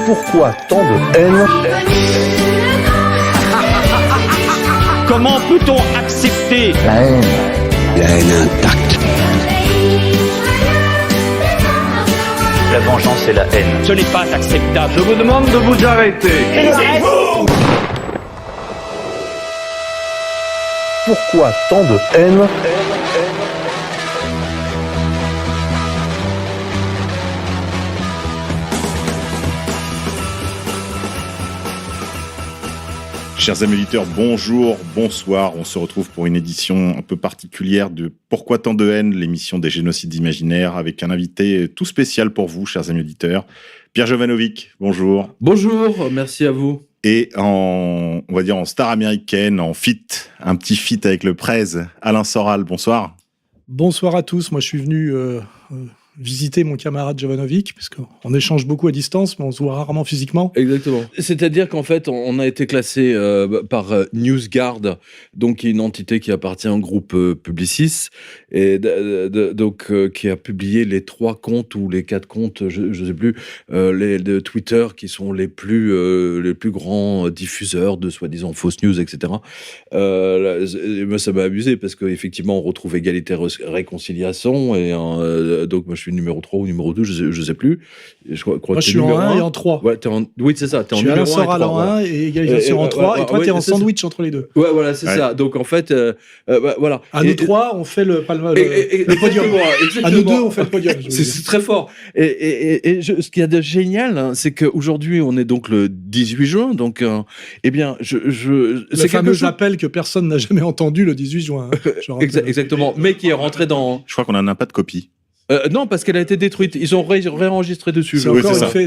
Pourquoi tant de haine? Comment peut-on accepter La haine. La haine intacte. La vengeance et la haine. Ce n'est pas acceptable. Je vous demande de vous arrêter. Pourquoi tant de haine? Chers amis auditeurs, bonjour, bonsoir. On se retrouve pour une édition un peu particulière de Pourquoi tant de haine, l'émission des génocides imaginaires, avec un invité tout spécial pour vous, chers amis auditeurs. Pierre Jovanovic, bonjour. Bonjour, merci à vous. Et on va dire en star américaine, en feat, un petit feat avec le Prez, Alain Soral, bonsoir. Bonsoir à tous, moi je suis venu visiter mon camarade Jovanovic, parce qu'on échange beaucoup à distance, mais on se voit rarement physiquement. Exactement. C'est-à-dire qu'en fait, on a été classé par NewsGuard, donc qui est une entité qui appartient au groupe Publicis, et donc qui a publié les 3 comptes ou les 4 comptes, je ne sais plus, de Twitter qui sont les plus grands diffuseurs de soi-disant fausses news, etc. Moi, ça m'a amusé parce qu'effectivement, on retrouve égalité réconciliation, et donc moi je suis numéro 3 ou numéro 2, je sais plus. Je crois moi que je suis en 1 et en 3. Ouais, oui, c'est ça, t'es en numéro 1 et 3. Je suis Alain Soral en 1 et égalisation en 3, et toi t'es en sandwich entre les deux. Ouais, voilà, c'est ça. Donc en fait, voilà. À nous 3, on fait le podium. À nous 2, on fait le podium. C'est très fort. Et ce qu'il y a de génial, hein, c'est qu'aujourd'hui, on est donc le 18 juin, donc, eh bien, le fameux appel que personne n'a jamais entendu le 18 juin. Hein, exactement, mais qui est rentré dans... Je crois qu'on n'en a pas de copie. Non, parce qu'elle a été détruite. Ils ont réenregistré dessus.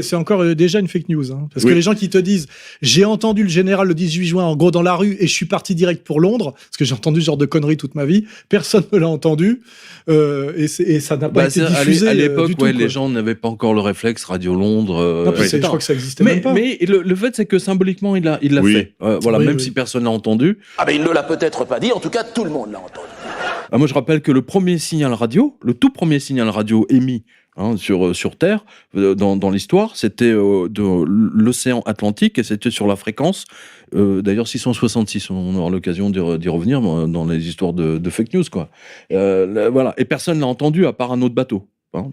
C'est encore déjà une fake news. Hein. Parce que les gens qui te disent « J'ai entendu le général le 18 juin, en gros, dans la rue, et je suis parti direct pour Londres », parce que j'ai entendu ce genre de conneries toute ma vie, personne ne l'a entendu, et ça n'a pas été diffusé. À l'époque, du tout, les gens n'avaient pas encore le réflexe Radio Londres. Non, je crois que ça existait même pas. Mais le fait, c'est que symboliquement, il l'a fait. Voilà, même si personne n'a entendu. Ah ben il ne l'a peut-être pas dit, en tout cas tout le monde l'a entendu. Moi, je rappelle que le premier signal radio, le tout premier signal radio émis sur Terre, dans l'histoire, c'était de l'océan Atlantique, et c'était sur la fréquence, d'ailleurs 666, on aura l'occasion d'y revenir dans les histoires de fake news, quoi. Voilà, et personne l'a entendu à part un autre bateau.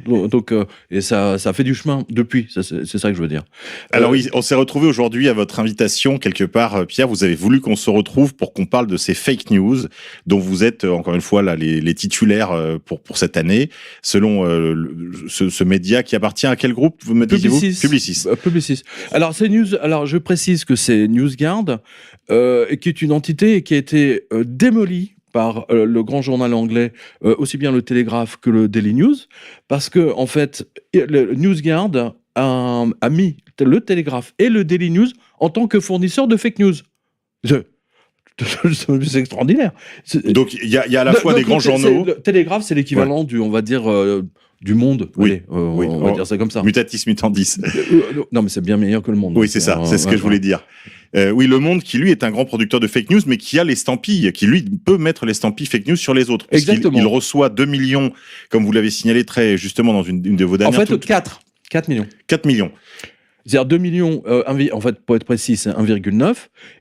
Donc, et ça fait du chemin depuis, c'est ça que je veux dire. Alors oui, on s'est retrouvé aujourd'hui à votre invitation, quelque part, Pierre, vous avez voulu qu'on se retrouve pour qu'on parle de ces fake news, dont vous êtes, encore une fois, là, les titulaires pour cette année, selon ce média qui appartient à quel groupe, vous me disiez-vous ? Publicis. Publicis. Alors, je précise que c'est NewsGuard, qui est une entité qui a été démolie par le grand journal anglais, aussi bien le Télégraphe que le Daily News, parce que en fait, le NewsGuard a mis le Télégraphe et le Daily News en tant que fournisseurs de fake news. C'est extraordinaire. Donc il y a à la fois des grands journaux. Le Télégraphe, c'est l'équivalent du, on va dire, du Monde. Oui, on va dire ça comme ça. Mutatis mutandis. Non, mais c'est bien meilleur que le Monde. Oui, c'est ça. C'est ce que je voulais dire. Oui, Le Monde, qui lui est un grand producteur de fake news, mais qui a l'estampille, qui lui peut mettre l'estampille fake news sur les autres. Exactement. Il reçoit 2 millions, comme vous l'avez signalé très justement dans une de vos dernières. En fait, 4 millions. 4 millions. C'est-à-dire 2 millions, en fait, pour être précis, c'est 1,9.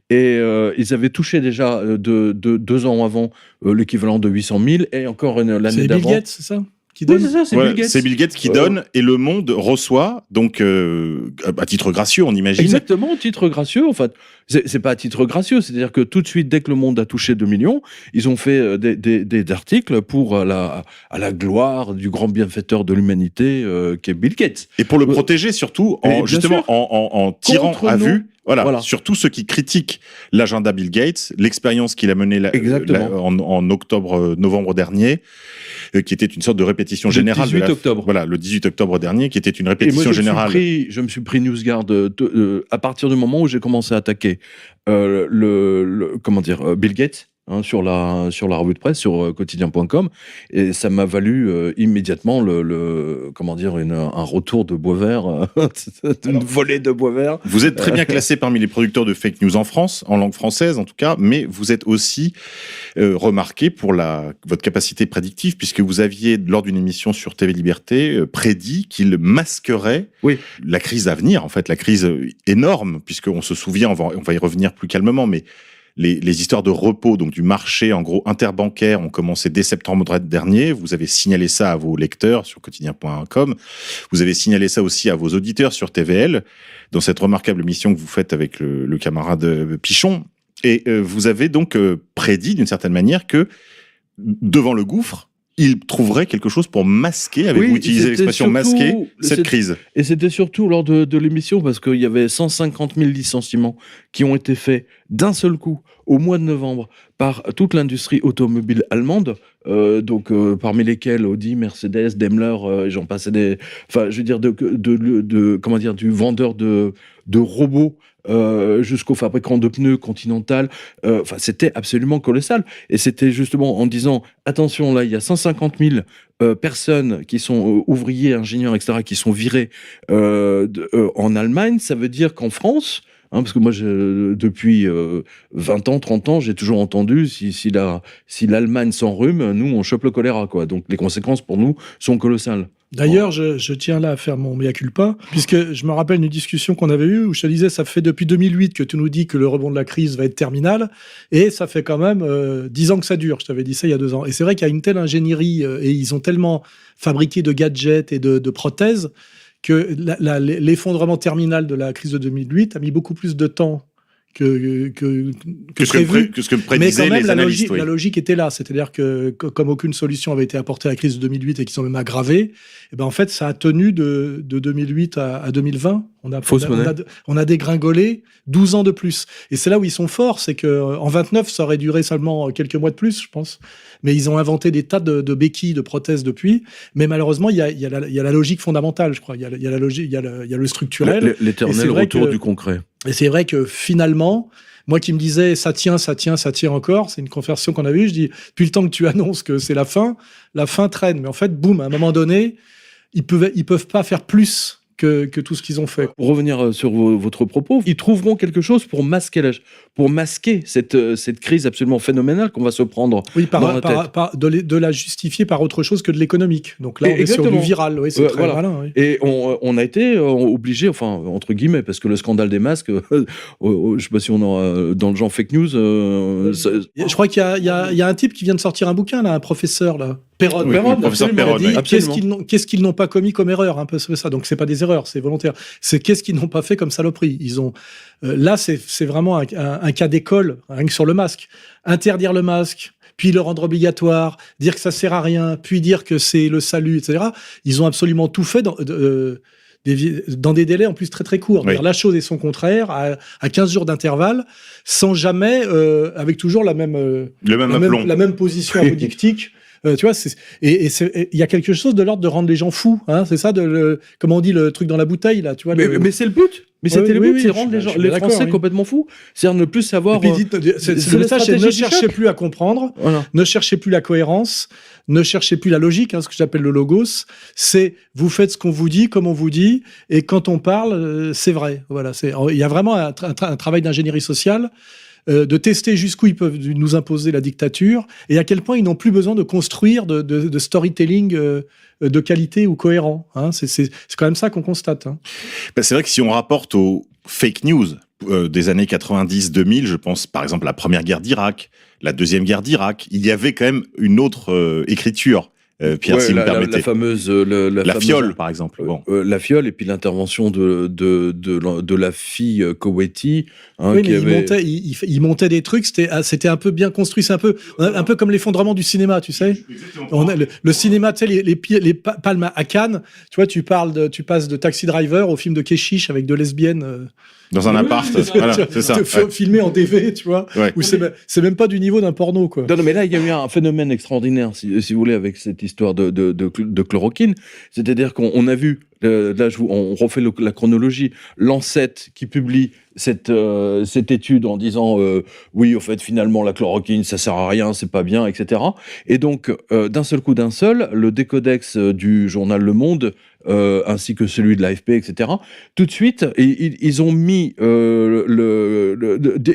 Et ils avaient touché déjà 2 ans avant l'équivalent de 800 000, et encore l'année d'avant. C'est Bill Gates, c'est ça? Oui, c'est ça, c'est Bill Gates. C'est Bill Gates qui donne, et Le Monde reçoit, donc à titre gracieux, on imagine. Exactement, titre gracieux, en fait. C'est pas à titre gracieux, c'est-à-dire que tout de suite, dès que Le Monde a touché 2 millions, ils ont fait des articles pour à la gloire du grand bienfaiteur de l'humanité qui est Bill Gates. Et pour le protéger surtout, en tirant à vue. Voilà, surtout ceux qui critiquent l'agenda Bill Gates, l'expérience qu'il a menée en novembre dernier, qui était une sorte de répétition générale. Le 18 octobre. Voilà, le 18 octobre dernier, qui était une répétition générale. Je me suis pris NewsGuard à partir du moment où j'ai commencé à attaquer Bill Gates, sur la revue de presse, sur quotidien.com, et ça m'a valu immédiatement un retour de Boisvert, une volée de Boisvert. Vous êtes très bien classé parmi les producteurs de fake news en France, en langue française en tout cas, mais vous êtes aussi remarqué pour votre capacité prédictive, puisque vous aviez, lors d'une émission sur TV Liberté, prédit qu'il masquerait la crise à venir, en fait, la crise énorme, puisqu'on se souvient, on va y revenir plus calmement, mais les histoires de repos, donc du marché en gros interbancaire, ont commencé dès septembre dernier. Vous avez signalé ça à vos lecteurs sur quotidien.com. Vous avez signalé ça aussi à vos auditeurs sur TVL, dans cette remarquable mission que vous faites avec le camarade Pichon. Et vous avez donc prédit d'une certaine manière que devant le gouffre, il trouverait quelque chose pour masquer, avez-vous utilisé l'expression masquer, cette crise. Et c'était surtout lors de l'émission, parce qu'il y avait 150 000 licenciements qui ont été faits d'un seul coup au mois de novembre par toute l'industrie automobile allemande, parmi lesquels Audi, Mercedes, Daimler, j'en passais du vendeur de robots jusqu'au fabricant de pneus Continental. C'était absolument colossal. Et c'était justement en disant, attention, là, il y a 150 000 personnes qui sont ouvriers, ingénieurs, etc., qui sont virés en Allemagne. Ça veut dire qu'en France, parce que moi, depuis 20 ans, 30 ans, j'ai toujours entendu, si l'Allemagne s'enrhume, nous, on chope le choléra, quoi. Donc, les conséquences pour nous sont colossales. D'ailleurs, je tiens là à faire mon mea culpa, puisque je me rappelle une discussion qu'on avait eue où je te disais, ça fait depuis 2008 que tu nous dis que le rebond de la crise va être terminal, et ça fait quand même 10 ans que ça dure. Je t'avais dit ça il y a 2 ans. Et c'est vrai qu'il y a une telle ingénierie, et ils ont tellement fabriqué de gadgets et de prothèses, que l'effondrement terminal de la crise de 2008 a mis beaucoup plus de temps que prévu. Que ce que prédisaient les analystes. La logique était là. C'est-à-dire que comme aucune solution avait été apportée à la crise de 2008 et qu'ils ont même aggravé, et ben en fait, ça a tenu de 2008 à 2020. On a dégringolé 12 ans de plus. Et c'est là où ils sont forts, c'est qu'en 29, ça aurait duré seulement quelques mois de plus, je pense. Mais ils ont inventé des tas de béquilles, de prothèses depuis. Mais malheureusement, il y a la logique fondamentale, je crois. Il y a la logique, il y a le structurel. L'éternel retour du concret. Et c'est vrai que finalement, moi qui me disais ça tient encore, c'est une conversation qu'on a eue, je dis, depuis le temps que tu annonces que c'est la fin traîne. Mais en fait, boum, à un moment donné, ils peuvent pas faire plus que tout ce qu'ils ont fait. Pour revenir sur votre propos, ils trouveront quelque chose pour masquer cette crise absolument phénoménale qu'on va se prendre dans la tête. De la justifier par autre chose que de l'économique. Donc là, on est sur du viral. Oui, c'est très malin. Oui. Et on a été obligé, enfin, entre guillemets, parce que le scandale des masques, je sais pas si on aura dans le genre fake news. Je crois qu'il y a un type qui vient de sortir un bouquin, là, un professeur, là. Perron, professeur Perron, qu'est-ce qu'ils n'ont pas commis comme erreur, un peu ça. Donc c'est pas des erreurs, c'est volontaire. C'est qu'est-ce qu'ils n'ont pas fait comme saloperie. Ils ont là, c'est vraiment un cas d'école, rien que sur le masque. Interdire le masque, puis le rendre obligatoire, dire que ça sert à rien, puis dire que c'est le salut, etc. Ils ont absolument tout fait dans des délais en plus très très courts. Oui. La chose et son contraire, à 15 jours d'intervalle, sans jamais, avec toujours la même position apodictique. Tu vois, il y a quelque chose de l'ordre de rendre les gens fous, hein, c'est ça, comment on dit, le truc dans la bouteille, là, tu vois. Mais c'est le but. Mais c'était le but, c'est de rendre les Français complètement fous. C'est-à-dire ne plus savoir. Et puis, le message, c'est ne cherchez plus à comprendre, ne cherchez plus la cohérence, ne cherchez plus la logique, ce que j'appelle le logos. C'est vous faites ce qu'on vous dit, comme on vous dit, et quand on parle, c'est vrai. Voilà, il y a vraiment un travail d'ingénierie sociale. De tester jusqu'où ils peuvent nous imposer la dictature et à quel point ils n'ont plus besoin de construire de storytelling de qualité ou cohérent. Hein. C'est quand même ça qu'on constate. Hein. C'est vrai que si on rapporte aux fake news des années 90-2000, je pense par exemple à la première guerre d'Irak, la deuxième guerre d'Irak, il y avait quand même une autre écriture. Pierre, si vous me permettez. La fameuse fiole, par exemple. La fiole, et puis l'intervention de la fille Koweïti. Il montait des trucs, c'était un peu bien construit, c'est un peu comme l'effondrement du cinéma, tu sais. Le cinéma, tu sais, les palmes à Cannes, tu vois, tu passes de Taxi Driver au film de Keshish avec deux lesbiennes. Dans un appart, voilà, c'est ça. Filmé en DV, tu vois, où c'est même pas du niveau d'un porno, quoi. Non, mais là, il y a eu un phénomène extraordinaire, si vous voulez, avec cette histoire de chloroquine. C'est-à-dire qu'on a vu Là, on refait la chronologie. Lancet qui publie cette étude en disant oui, au fait, finalement, la chloroquine, ça sert à rien, c'est pas bien, etc. Et donc, d'un seul coup, le décodex du journal Le Monde, ainsi que celui de l'AFP, etc. Tout de suite, ils ont mis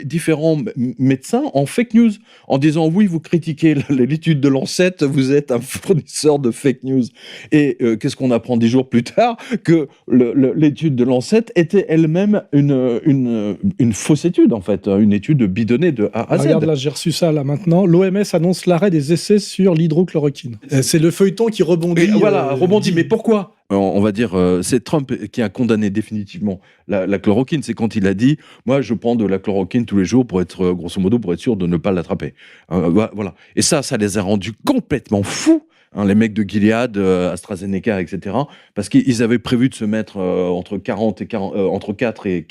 différents médecins en fake news, en disant oui, vous critiquez l'étude de Lancet, vous êtes un fournisseur de fake news. Et qu'est-ce qu'on apprend 10 jours plus tard? Que l'étude de Lancet était elle-même une fausse étude, en fait, une étude bidonnée de A à Z. Regarde, là, j'ai reçu ça, là, maintenant. L'OMS annonce l'arrêt des essais sur l'hydrochloroquine. C'est le feuilleton qui rebondit. Et voilà, rebondit. Mais pourquoi? On va dire, c'est Trump qui a condamné définitivement la chloroquine. C'est quand il a dit, moi, je prends de la chloroquine tous les jours pour être, grosso modo, pour être sûr de ne pas l'attraper. Voilà. Et ça les a rendus complètement fous. Les mecs de Gilead, AstraZeneca, etc., parce qu'ils avaient prévu de se mettre entre 4 et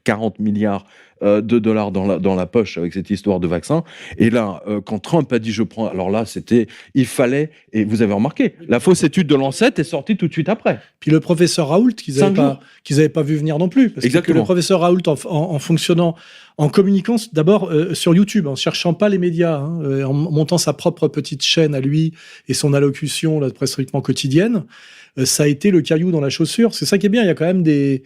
40 milliards de dollars dans la poche avec cette histoire de vaccin. Et là, quand Trump a dit je prends, alors là, il fallait, et vous avez remarqué, la fausse étude de Lancet est sortie tout de suite après. Puis le professeur Raoult, qu'ils n'avaient pas vu venir non plus. Parce que le professeur Raoult, en fonctionnant, en communiquant d'abord sur YouTube, en cherchant pas les médias, en montant sa propre petite chaîne à lui et son allocution là, presque quotidienne, ça a été le caillou dans la chaussure. C'est ça qui est bien. Il y a quand même des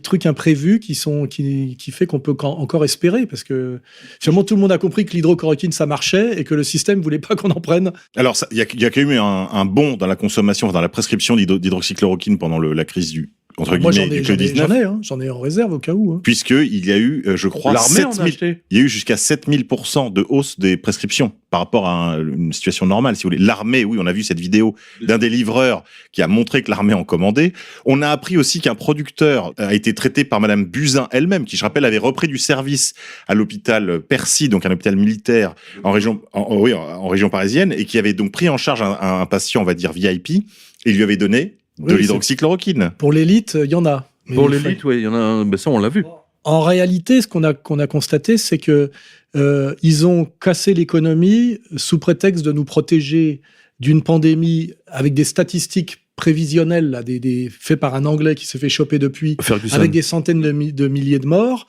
trucs imprévus qui fait qu'on peut encore espérer, parce que finalement tout le monde a compris que l'hydrochloroquine ça marchait et que le système voulait pas qu'on en prenne. Alors il y a quand même eu un bond dans la consommation, dans la prescription d'hydroxychloroquine pendant la crise du Covid-19. J'en ai en réserve au cas où. Puisqu'il y a eu, je crois, il y a eu jusqu'à 7000% de hausse des prescriptions par rapport à une situation normale, si vous voulez. L'armée, oui, on a vu cette vidéo d'un des livreurs qui a montré que l'armée en commandait. On a appris aussi qu'un producteur a été traité par Madame Buzyn elle-même, qui, je rappelle, avait repris du service à l'hôpital Percy, donc un hôpital militaire en région parisienne, et qui avait donc pris en charge un patient, on va dire VIP, et lui avait donné de l'hydroxychloroquine. Pour l'élite, il y en a. Pour l'élite, oui, il y en a. Ben ça, on l'a vu. En réalité, ce qu'on a constaté, c'est que ils ont cassé l'économie sous prétexte de nous protéger d'une pandémie avec des statistiques prévisionnelles, là, faites par un Anglais qui s'est fait choper depuis, Ferguson, avec des centaines de milliers de morts.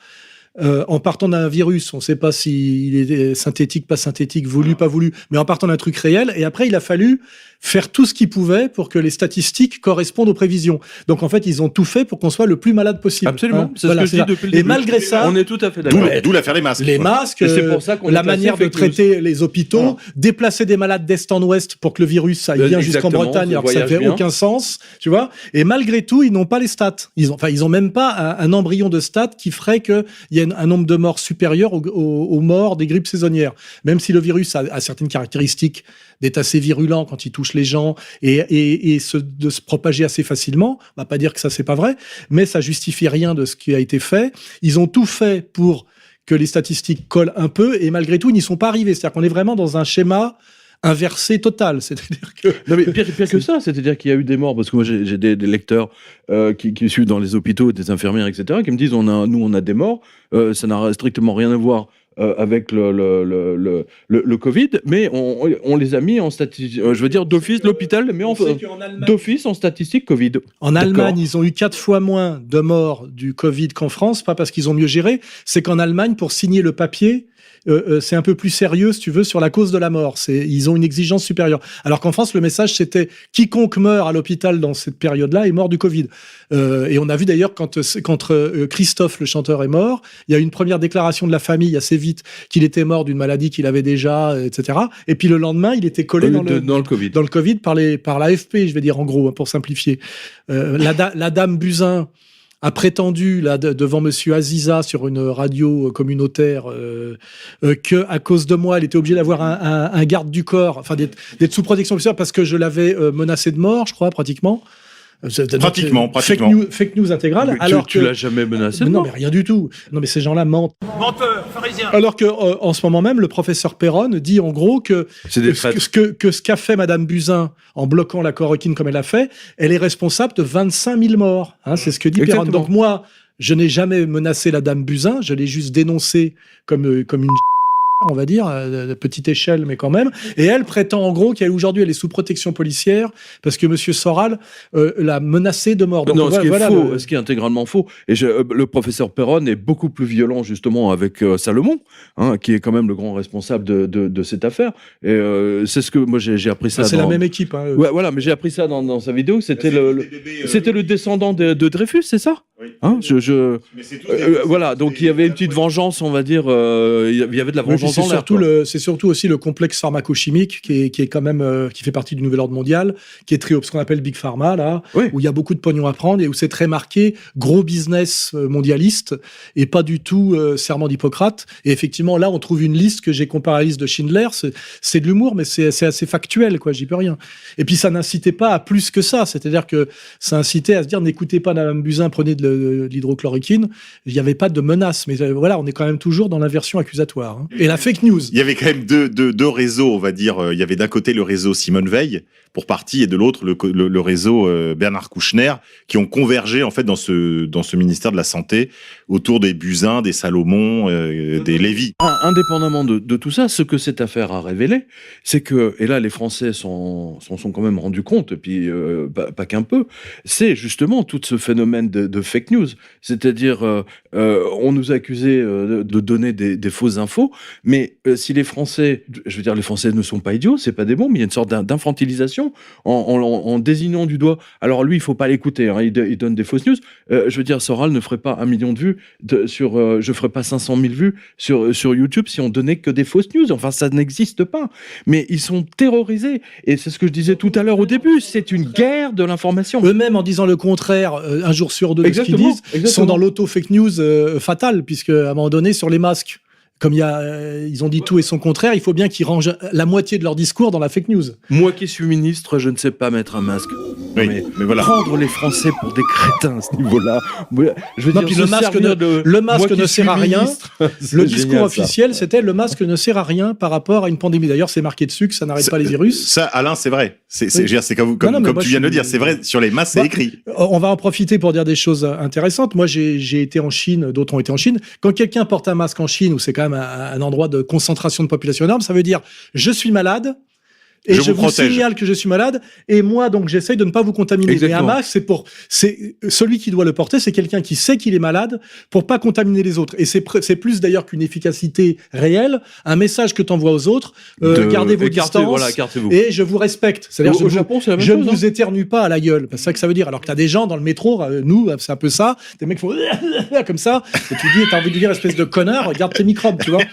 En partant d'un virus, on ne sait pas s'il est synthétique, pas synthétique, voulu, pas voulu, mais en partant d'un truc réel. Et après, il a fallu faire tout ce qu'ils pouvaient pour que les statistiques correspondent aux prévisions. Donc en fait, ils ont tout fait pour qu'on soit le plus malade possible. Absolument. C'est ce que je dis depuis le début. Et malgré ça, on est tout à fait d'accord. D'où l'affaire des masques. Les masques, c'est pour ça qu'on la manière de traiter les hôpitaux, déplacer des malades d'est en ouest pour que le virus aille bien jusqu'en Bretagne, alors que ça ne fait aucun sens, tu vois. Et malgré tout, ils n'ont pas les stats. Ils ont même pas un embryon de stats qui ferait qu'il y ait un nombre de morts supérieur aux morts des grippes saisonnières. Même si le virus a certaines caractéristiques d'être assez virulent quand il touche les gens et de se propager assez facilement. On va pas dire que ça c'est pas vrai, mais ça justifie rien de ce qui a été fait. Ils ont tout fait pour que les statistiques collent un peu et malgré tout ils n'y sont pas arrivés. C'est-à-dire qu'on est vraiment dans un schéma inversé total, c'est-à-dire que... Non mais pire que ça, c'est-à-dire qu'il y a eu des morts, parce que moi j'ai des lecteurs qui suivent dans les hôpitaux, des infirmières, etc., qui me disent nous on a des morts, ça n'a strictement rien à voir avec le Covid, mais on les a mis en statistique, je veux dire d'office l'hôpital, mais d'office en statistique Covid. En Allemagne, ils ont eu 4 fois moins de morts du Covid qu'en France, pas parce qu'ils ont mieux géré, c'est qu'en Allemagne, pour signer le papier, c'est un peu plus sérieux, si tu veux, sur la cause de la mort. Ils ont une exigence supérieure. Alors qu'en France, le message, c'était quiconque meurt à l'hôpital dans cette période-là est mort du Covid. Et on a vu d'ailleurs quand Christophe, le chanteur, est mort, il y a eu une première déclaration de la famille assez vite qu'il était mort d'une maladie qu'il avait déjà, etc. Et puis le lendemain, il était collé dans le Covid par l'AFP, je vais dire en gros, pour simplifier. La dame Buzyn a prétendu là devant Monsieur Aziza sur une radio communautaire que à cause de moi, elle était obligée d'avoir un garde du corps, enfin d'être sous protection policière parce que je l'avais menacé de mort, je crois pratiquement. Pratiquement. Fake news intégrale. Alors tu l'as jamais menacé de mort. Non, mais rien du tout. Non, mais ces gens-là mentent. Menteur, pharisien. Alors que en ce moment même, le professeur Perron dit en gros que ce qu'a fait Madame Buzyn en bloquant la chloroquine comme elle a fait, elle est responsable de 25 000 morts. C'est ce que dit Perron. Donc moi, je n'ai jamais menacé la dame Buzyn, je l'ai juste dénoncée comme une on va dire, de petite échelle, mais quand même. Et elle prétend en gros qu'aujourd'hui, elle est sous protection policière parce que Monsieur Soral l'a menacée de mort. Donc, non, ce qui est faux, le... ce qui est intégralement faux. Et le professeur Perron est beaucoup plus violent justement avec Salomon, hein, qui est quand même le grand responsable de cette affaire. Et c'est ce que moi j'ai appris ça. C'est la même équipe. Hein, ouais, voilà, mais j'ai appris ça dans sa vidéo. C'était c'était le descendant de Dreyfus, c'est ça? Hein, voilà, donc il y avait une petite vengeance, on va dire. Il y avait de la vengeance en l'air. C'est surtout aussi le complexe pharmacochimique qui est quand même qui fait partie du nouvel ordre mondial, qui est ce qu'on appelle Big Pharma là, où il y a beaucoup de pognon à prendre et où c'est très marqué gros business mondialiste et pas du tout serment d'Hippocrate. Et effectivement, là, on trouve une liste que j'ai comparée à la liste de Schindler. C'est de l'humour, mais c'est assez factuel, quoi. J'y peux rien. Et puis ça n'incitait pas à plus que ça. C'est-à-dire que ça incitait à se dire n'écoutez pas Madame Buzyn, prenez de l'hydrochloroquine. Il n'y avait pas de menace. Mais voilà, on est quand même toujours dans l'inversion accusatoire. Hein. Et la fake news. Il y avait quand même deux réseaux, on va dire. Il y avait d'un côté le réseau Simone Veil, pour partie, et de l'autre le réseau Bernard Kouchner, qui ont convergé en fait dans ce ministère de la Santé autour des Buzyn, des Salomon, des Lévy. Indépendamment de tout ça, ce que cette affaire a révélé, c'est que, et là les Français s'en sont quand même rendus compte, et puis pas qu'un peu, c'est justement tout ce phénomène de fake news. C'est-à-dire, on nous a accusés de donner des fausses infos, mais si les Français, je veux dire, les Français ne sont pas idiots, c'est pas des bons, mais il y a une sorte d'infantilisation en désignant du doigt. Alors lui, il faut pas l'écouter, hein, il donne des fausses news. Je veux dire, Soral ne ferait pas 1 million de vues je ferais pas 500 000 vues sur YouTube si on donnait que des fausses news. Enfin, ça n'existe pas. Mais ils sont terrorisés. Et c'est ce que je disais tout à l'heure au début. C'est une guerre de l'information. Eux-mêmes, en disant le contraire, un jour sur deux de ce qu'ils disent, sont dans l'auto-fake news fatale, puisque à un moment donné, sur les masques, comme ils ont dit tout et son contraire, il faut bien qu'ils rangent la moitié de leur discours dans la fake news. Moi qui suis ministre, je ne sais pas mettre un masque. Oui, mais voilà. Prendre les Français pour des crétins à ce niveau-là. Je veux dire, puis le masque ne sert à rien. Le discours officiel, c'était le masque ne sert à rien par rapport à une pandémie. D'ailleurs, c'est marqué dessus que ça n'arrête pas les virus. Ça, Alain, c'est vrai. C'est comme tu viens de le dire, c'est vrai. Sur les masques, c'est écrit. On va en profiter pour dire des choses intéressantes. Moi, j'ai été en Chine, d'autres ont été en Chine. Quand quelqu'un porte un masque en Chine, où c'est quand même un endroit de concentration de population énorme, ça veut dire je suis malade et je vous signale que je suis malade et moi donc j'essaye de ne pas vous contaminer. Exactement. Mais un masque c'est celui qui doit le porter, c'est quelqu'un qui sait qu'il est malade pour pas contaminer les autres et c'est plus d'ailleurs qu'une efficacité réelle, un message que t'envoies aux autres, gardez vos distances et je vous respecte. C'est-à-dire je ne vous éternue pas à la gueule. C'est ça que ça veut dire. Alors que t'as des gens dans le métro, nous c'est un peu ça, des mecs font comme ça et tu dis t'as envie de dire espèce de connard, regarde tes microbes, tu vois.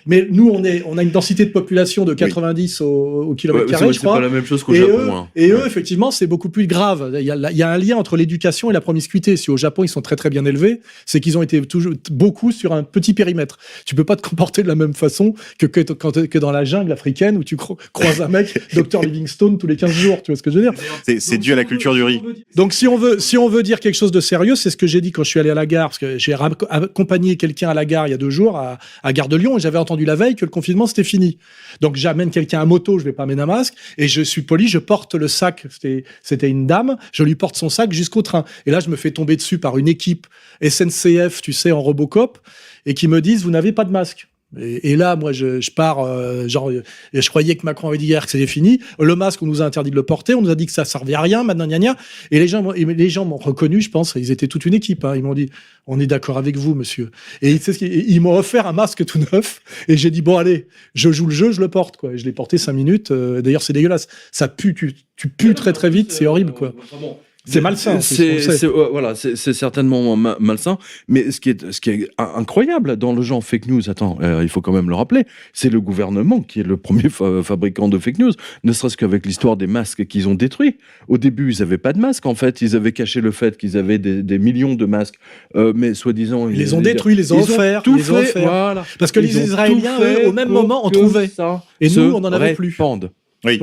Mais nous on a une densité de population de 90 au kilomètre carré, je crois. C'est pas la même chose qu'au Japon. Hein. Et eux, effectivement, c'est beaucoup plus grave. Il y a un lien entre l'éducation et la promiscuité. Si au Japon, ils sont très très bien élevés, c'est qu'ils ont été toujours beaucoup sur un petit périmètre. Tu peux pas te comporter de la même façon que dans la jungle africaine où tu croises un mec, Dr Livingstone, tous les 15 jours. Tu vois ce que je veux dire? C'est dû à la culture du riz. Donc, si on veut dire quelque chose de sérieux, c'est ce que j'ai dit quand je suis allé à la gare, parce que j'ai accompagné quelqu'un à la gare il y a 2 jours à Gare de Lyon et j'avais entendu la veille que le confinement c'était fini. Donc, j'amène quelqu'un à moto, je vais pas amener un masque et je suis poli, je porte le sac, c'était une dame, je lui porte son sac jusqu'au train et là je me fais tomber dessus par une équipe SNCF, tu sais, en Robocop et qui me disent vous n'avez pas de masque. Et là, moi, je pars, je croyais que Macron avait dit hier que c'était fini. Le masque, on nous a interdit de le porter, on nous a dit que ça servait à rien, maintenant, gna gna. Et les gens m'ont reconnu, je pense, ils étaient toute une équipe, hein. Ils m'ont dit, on est d'accord avec vous, monsieur. Et ils m'ont offert un masque tout neuf, et j'ai dit, bon, allez, je joue le jeu, je le porte, quoi. Et je l'ai porté 5 minutes, d'ailleurs, c'est dégueulasse. Ça pue, tu pues très très vite, c'est horrible, quoi. C'est malsain. C'est certainement malsain. Mais ce qui est incroyable dans le genre fake news, il faut quand même le rappeler, c'est le gouvernement qui est le premier fabricant de fake news, ne serait-ce qu'avec l'histoire des masques qu'ils ont détruits. Au début, ils n'avaient pas de masques, en fait. Ils avaient caché le fait qu'ils avaient des millions de masques, mais soi-disant... Ils les ont détruits, ils les ont offerts. Voilà. Parce que les Israéliens, eux, au même moment, en trouvaient. Et nous, on n'en avait plus. Oui.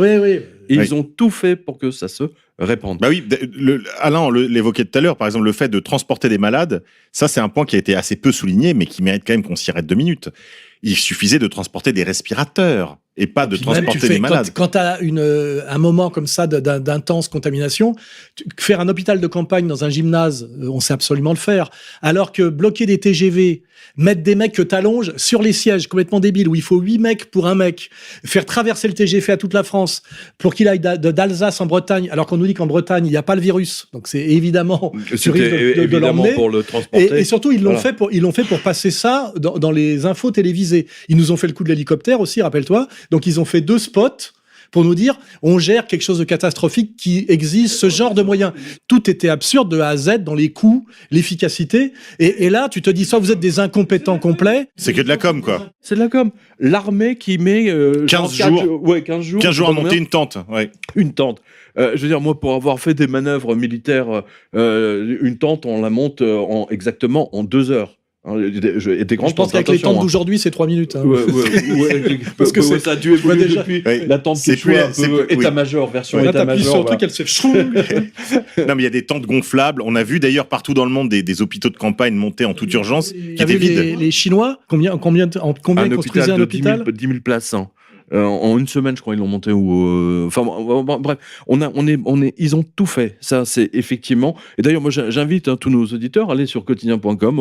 Ils ont tout fait pour que ça se répande. Bah oui, Alain l'évoquait tout à l'heure, par exemple, le fait de transporter des malades, ça c'est un point qui a été assez peu souligné, mais qui mérite quand même qu'on s'y arrête 2 minutes. il suffisait de transporter des respirateurs et pas de transporter des malades. Quand tu as un moment comme ça d'intense contamination, faire un hôpital de campagne dans un gymnase, on sait absolument le faire. Alors que bloquer des TGV, mettre des mecs que t'allonges sur les sièges, complètement débile, où il faut 8 mecs pour un mec, faire traverser le TGV à toute la France pour qu'il aille d'Alsace en Bretagne, alors qu'on nous dit qu'en Bretagne, il n'y a pas le virus. Donc c'est évidemment, tu risques de l'emmener. Pour le transporter. Et surtout, ils l'ont fait pour passer ça dans les infos télévisées. Ils nous ont fait le coup de l'hélicoptère aussi, rappelle-toi. Donc ils ont fait 2 spots pour nous dire on gère quelque chose de catastrophique qui exige ce genre de moyens. Tout était absurde de A à Z dans les coûts, l'efficacité. Et là, tu te dis soit vous êtes des incompétents complets. C'est que de la com, quoi. C'est de la com. L'armée qui met 15 jours. 15 jours à monter une tente. Ouais. Une tente. Je veux dire, moi, pour avoir fait des manœuvres militaires, une tente, on la monte exactement en 2 heures. Je pense qu'avec les tentes d'aujourd'hui, c'est 3 minutes. Hein. Parce que ça a dû évoluer depuis la tente c'est plus un peu état-major, version là, état-major. Sur le truc, elle se fait. Non, mais il y a des tentes gonflables. On a vu d'ailleurs partout dans le monde des hôpitaux de campagne monter en toute urgence qui étaient vides. Les Chinois, combien construisaient un hôpital 10 000 places. Hein. En une semaine, je crois, ils l'ont monté. Bref, ils ont tout fait. Ça, c'est effectivement. Et d'ailleurs, moi, j'invite tous nos auditeurs à aller sur quotidien.com,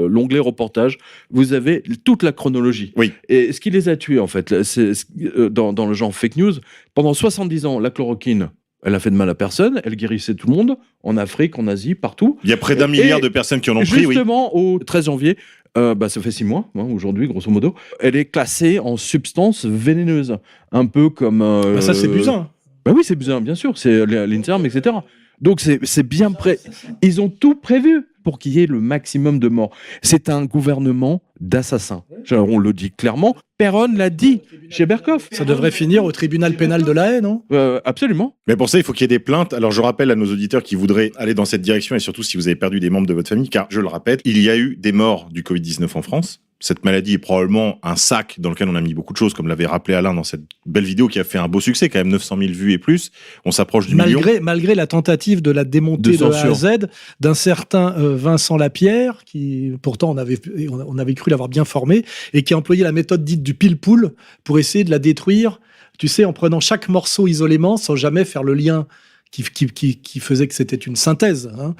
l'onglet reportage. Vous avez toute la chronologie. Oui. Et ce qui les a tués, en fait, c'est dans le genre fake news. Pendant 70 ans, la chloroquine, elle a fait de mal à personne. Elle guérissait tout le monde, en Afrique, en Asie, partout. Il y a près d'1 milliard de personnes qui en ont pris. Justement, au 13 janvier. Ça fait 6 mois, aujourd'hui, grosso modo. Elle est classée en substance vénéneuse. Un peu comme... ça, c'est Buzyn. Oui, c'est Buzyn, bien sûr. C'est l'INSERM, etc. Donc, c'est bien prêt. Ils ont tout prévu pour qu'il y ait le maximum de morts. C'est un gouvernement d'assassins. On le dit clairement. Perron l'a dit chez Berkoff. Ça devrait finir au tribunal pénal de La Haye, non ? Absolument. Mais pour ça, il faut qu'il y ait des plaintes. Alors, je rappelle à nos auditeurs qui voudraient aller dans cette direction, et surtout si vous avez perdu des membres de votre famille, car, je le répète, il y a eu des morts du Covid-19 en France. Cette maladie est probablement un sac dans lequel on a mis beaucoup de choses, comme l'avait rappelé Alain dans cette belle vidéo qui a fait un beau succès, quand même 900 000 vues et plus. On s'approche du million. Malgré la tentative de la démonter de A à Z d'un certain Vincent Lapierre, qui pourtant on avait cru l'avoir bien formé, et qui a employé la méthode dite du pile-poule pour essayer de la détruire, tu sais, en prenant chaque morceau isolément sans jamais faire le lien qui faisait que c'était une synthèse. Hein.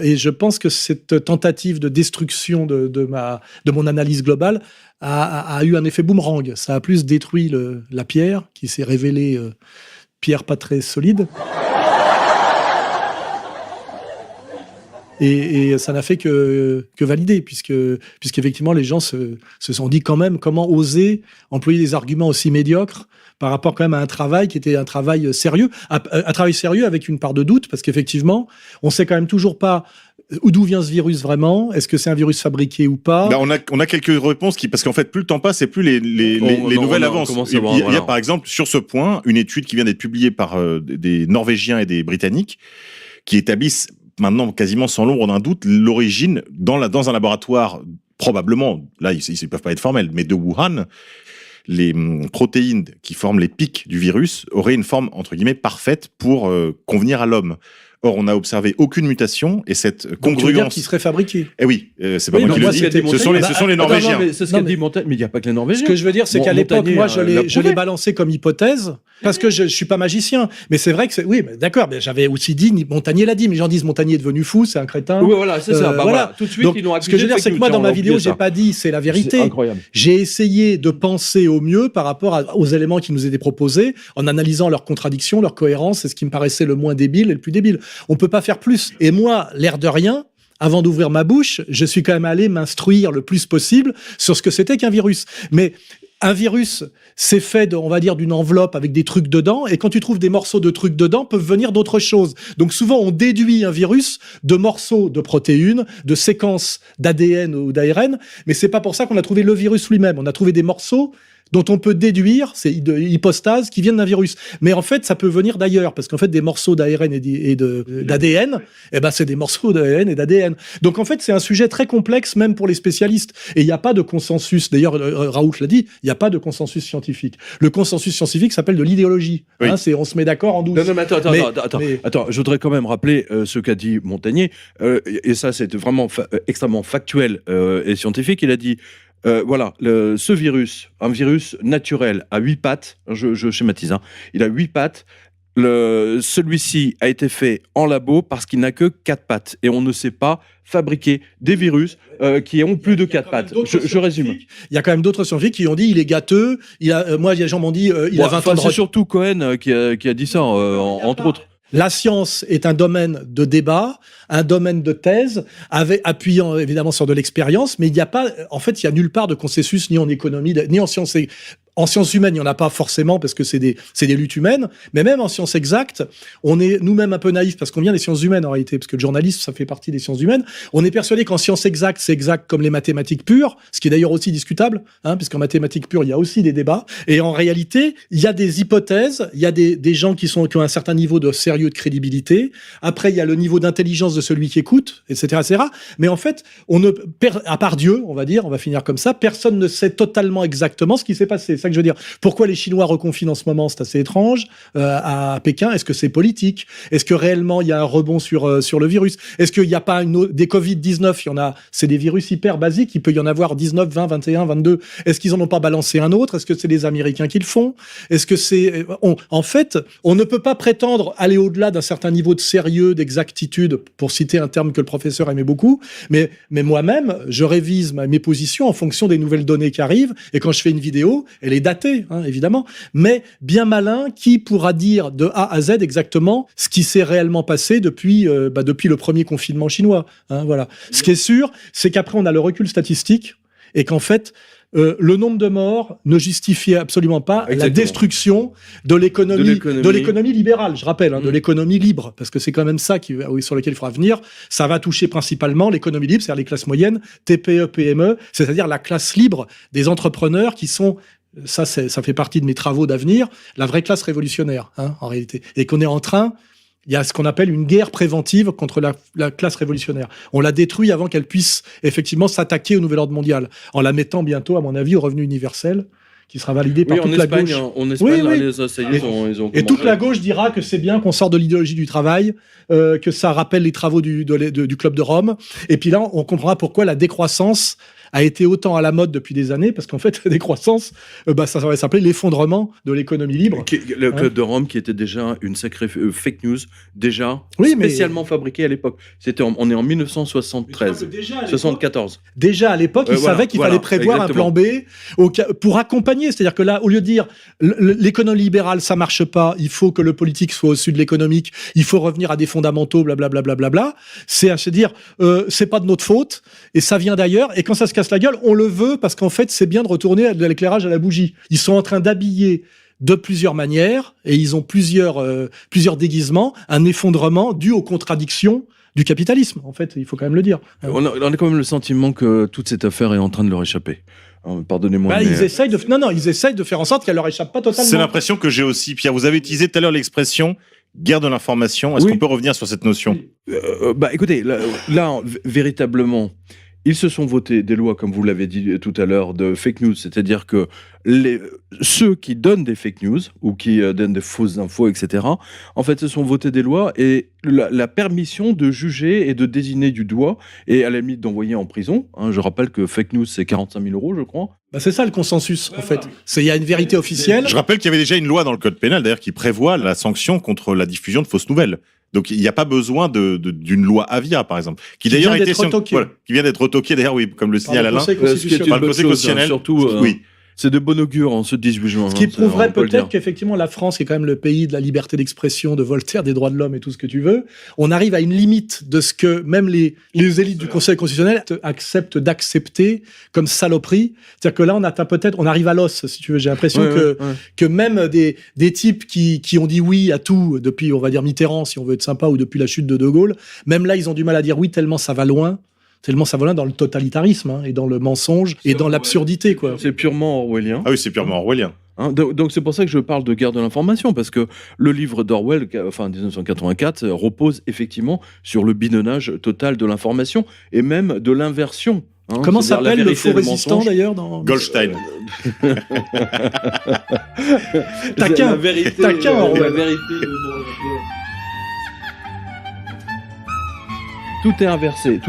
Et je pense que cette tentative de destruction de mon analyse globale a eu un effet boomerang. Ça a plus détruit la pierre, qui s'est révélée pierre pas très solide. Et ça n'a fait que valider, puisqu'effectivement, les gens se sont dit quand même comment oser employer des arguments aussi médiocres par rapport quand même à un travail qui était un travail sérieux, un travail sérieux avec une part de doute, parce qu'effectivement, on sait quand même toujours pas d'où vient ce virus vraiment. Est-ce que c'est un virus fabriqué ou pas ? On a quelques réponses parce qu'en fait, plus le temps passe et plus les nouvelles avancent. Il y a par exemple, sur ce point, une étude qui vient d'être publiée par des Norvégiens et des Britanniques qui établissent maintenant quasiment sans l'ombre d'un doute l'origine dans un laboratoire, probablement, là ils ne peuvent pas être formels, mais de Wuhan. Les protéines qui forment les pics du virus auraient une forme, entre guillemets, parfaite pour convenir à l'homme. Or, on n'a observé aucune mutation et cette congruence... qui serait fabriqué. Eh oui, c'est pas moi qui le dis. Ce sont les Norvégiens. C'est ce qu'a dit Montaigne, mais il n'y a pas que les Norvégiens. Ce que je veux dire, c'est qu'à l'époque, moi, je l'ai balancé comme hypothèse, parce que je suis pas magicien. Mais c'est vrai que oui, d'accord, mais j'avais aussi dit, Montagnier l'a dit, mais les gens disent Montagnier est devenu fou, c'est un crétin. Oui, voilà, c'est ça. Voilà. Tout de suite, ils l'ont accusé. Ce que je veux dire, c'est que moi, dans ma vidéo, j'ai pas dit c'est la vérité. C'est incroyable. J'ai essayé de penser au mieux par rapport aux éléments qui nous étaient proposés, en analysant leurs contradictions, leur cohérence, c'est ce qui me paraissait le moins débile et le plus débile. On peut pas faire plus. Et moi, l'air de rien, avant d'ouvrir ma bouche, je suis quand même allé m'instruire le plus possible sur ce que c'était qu'un virus. Mais un virus, c'est fait, on va dire, d'une enveloppe avec des trucs dedans, et quand tu trouves des morceaux de trucs dedans, peuvent venir d'autres choses. Donc souvent, on déduit un virus de morceaux de protéines, de séquences d'ADN ou d'ARN, mais c'est pas pour ça qu'on a trouvé le virus lui-même. On a trouvé des morceaux dont on peut déduire, c'est hypostases qui viennent d'un virus. Mais en fait, ça peut venir d'ailleurs, parce qu'en fait, des morceaux d'ARN et d'ADN, c'est des morceaux d'ARN et d'ADN. Donc en fait, c'est un sujet très complexe, même pour les spécialistes. Et il n'y a pas de consensus. D'ailleurs, Raoult l'a dit, il n'y a pas de consensus scientifique. Le consensus scientifique s'appelle de l'idéologie. Oui. Hein, on se met d'accord en 12. Non, mais attends, je voudrais quand même rappeler ce qu'a dit Montagnier, et ça, c'est vraiment extrêmement factuel et scientifique. Il a dit Voilà, ce virus, un virus naturel à 8 pattes, je schématise, hein, il a 8 pattes. Celui-ci a été fait en labo parce qu'il n'a que 4 pattes et on ne sait pas fabriquer des virus qui ont plus de 4 pattes. Je résume. Il y a quand même d'autres scientifiques qui ont dit il est gâteux. Moi, les gens m'ont dit il a 20 ans de c'est surtout Cohen qui a dit ça, entre autres. La science est un domaine de débat, un domaine de thèse, appuyant évidemment sur de l'expérience, mais il n'y a pas, en fait, il y a nulle part de consensus ni en économie, ni en sciences. En sciences humaines, il n'y en a pas forcément parce que c'est des luttes humaines, mais même en sciences exactes, on est nous-mêmes un peu naïfs parce qu'on vient des sciences humaines en réalité, parce que le journalisme, ça fait partie des sciences humaines. On est persuadé qu'en sciences exactes, c'est exact comme les mathématiques pures, ce qui est d'ailleurs aussi discutable, hein, puisqu'en mathématiques pures, il y a aussi des débats. Et en réalité, il y a des hypothèses, il y a des gens qui ont un certain niveau de sérieux, de crédibilité. Après, il y a le niveau d'intelligence de celui qui écoute, etc., etc. Mais en fait, à part Dieu, on va finir comme ça, personne ne sait totalement exactement ce qui s'est passé. C'est ça que je veux dire. Pourquoi les Chinois reconfinent en ce moment, c'est assez étrange, à Pékin. Est-ce que c'est politique? Est-ce que réellement il y a un rebond sur le virus? Est-ce qu'il n'y a pas des Covid-19? Il y en a, c'est des virus hyper basiques, il peut y en avoir 19, 20, 21, 22. Est-ce qu'ils en ont pas balancé un autre? Est-ce que c'est les Américains qui le font? Est-ce que c'est... En fait, on ne peut pas prétendre aller au-delà d'un certain niveau de sérieux, d'exactitude, pour citer un terme que le professeur aimait beaucoup, mais moi-même, je révise mes positions en fonction des nouvelles données qui arrivent, et quand je fais une vidéo, elle est datée, hein, évidemment, mais bien malin, qui pourra dire de A à Z exactement ce qui s'est réellement passé depuis le premier confinement chinois, hein, voilà. Ce qui est sûr, c'est qu'après, on a le recul statistique, et qu'en fait, le nombre de morts ne justifie absolument pas la destruction de l'économie libérale, je rappelle, hein, de l'économie libre, parce que c'est quand même ça sur lequel il faudra venir. Ça va toucher principalement l'économie libre, c'est-à-dire les classes moyennes, TPE, PME, c'est-à-dire la classe libre des entrepreneurs qui sont... Ça fait partie de mes travaux d'avenir, la vraie classe révolutionnaire, hein, en réalité. Et qu'on est en train... Il y a ce qu'on appelle une guerre préventive contre la classe révolutionnaire. On la détruit avant qu'elle puisse effectivement s'attaquer au nouvel ordre mondial, en la mettant bientôt, à mon avis, au revenu universel, qui sera validé par toute la gauche. En Espagne, les assaillants, ils ont et toute la gauche dira que c'est bien qu'on sort de l'idéologie du travail, que ça rappelle les travaux du Club de Rome. Et puis là, on comprendra pourquoi la décroissance a été autant à la mode depuis des années, parce qu'en fait, la décroissance, ça va s'appeler l'effondrement de l'économie libre. Le Club de Rome, qui était déjà une sacrée fake news, spécialement fabriquée à l'époque. On est en 1973, 74. Déjà à l'époque, ils savaient qu'il fallait prévoir un plan B pour accompagner. C'est-à-dire que là, au lieu de dire l'économie libérale, ça marche pas, il faut que le politique soit au-dessus de l'économique, il faut revenir à des fondamentaux, blablabla, blablabla, c'est à se dire, c'est pas de notre faute, et ça vient d'ailleurs, et quand ça se casse la gueule, on le veut parce qu'en fait, c'est bien de retourner de l'éclairage à la bougie. Ils sont en train d'habiller de plusieurs manières et ils ont plusieurs déguisements, un effondrement dû aux contradictions du capitalisme. En fait, il faut quand même le dire. On a quand même le sentiment que toute cette affaire est en train de leur échapper. Pardonnez-moi. Mais... Ils essayent de faire en sorte qu'elle leur échppe pas totalement. C'est l'impression que j'ai aussi, Pierre. Vous avez utilisé tout à l'heure l'expression guerre de l'information. Est-ce qu'on peut revenir sur cette notion? Écoutez, là, véritablement, ils se sont votés des lois, comme vous l'avez dit tout à l'heure, de fake news, c'est-à-dire que ceux qui donnent des fake news ou qui donnent des fausses infos, etc., en fait, se sont votés des lois et la permission de juger et de désigner du doigt et à la limite d'envoyer en prison. Hein, je rappelle que fake news, c'est 45 000 €, je crois. C'est ça le consensus, en fait. Il y a une vérité officielle. Je rappelle qu'il y avait déjà une loi dans le code pénal, d'ailleurs, qui prévoit la sanction contre la diffusion de fausses nouvelles. Donc il n'y a pas besoin d'une loi Avia, par exemple, qui d'ailleurs a été qui vient d'être retoquée d'ailleurs, oui, comme le signale Alain, par le Conseil constitutionnel. Surtout, oui. C'est de bon augure en ce 18 juin. Ce qui prouverait peut-être qu'effectivement la France, qui est quand même le pays de la liberté d'expression, de Voltaire, des droits de l'homme et tout ce que tu veux, on arrive à une limite de ce que même les élites du Conseil constitutionnel acceptent d'accepter comme saloperie. C'est-à-dire que là, on arrive à l'os, si tu veux. J'ai l'impression que même des types qui ont dit oui à tout depuis, on va dire, Mitterrand, si on veut être sympa, ou depuis la chute de De Gaulle, même là, ils ont du mal à dire oui tellement ça va loin. Tellement ça va loin dans le totalitarisme, hein, et dans le mensonge, et dans l'absurdité, quoi. C'est purement orwellien. Ah oui, c'est purement orwellien. Hein, donc c'est pour ça que je parle de guerre de l'information, parce que le livre d'Orwell, 1984, repose effectivement sur le bidonnage total de l'information, et même de l'inversion. Hein, comment s'appelle le faux résistant, d'ailleurs dans... Goldstein. Taquin, Orwell. La vérité tout est inversé.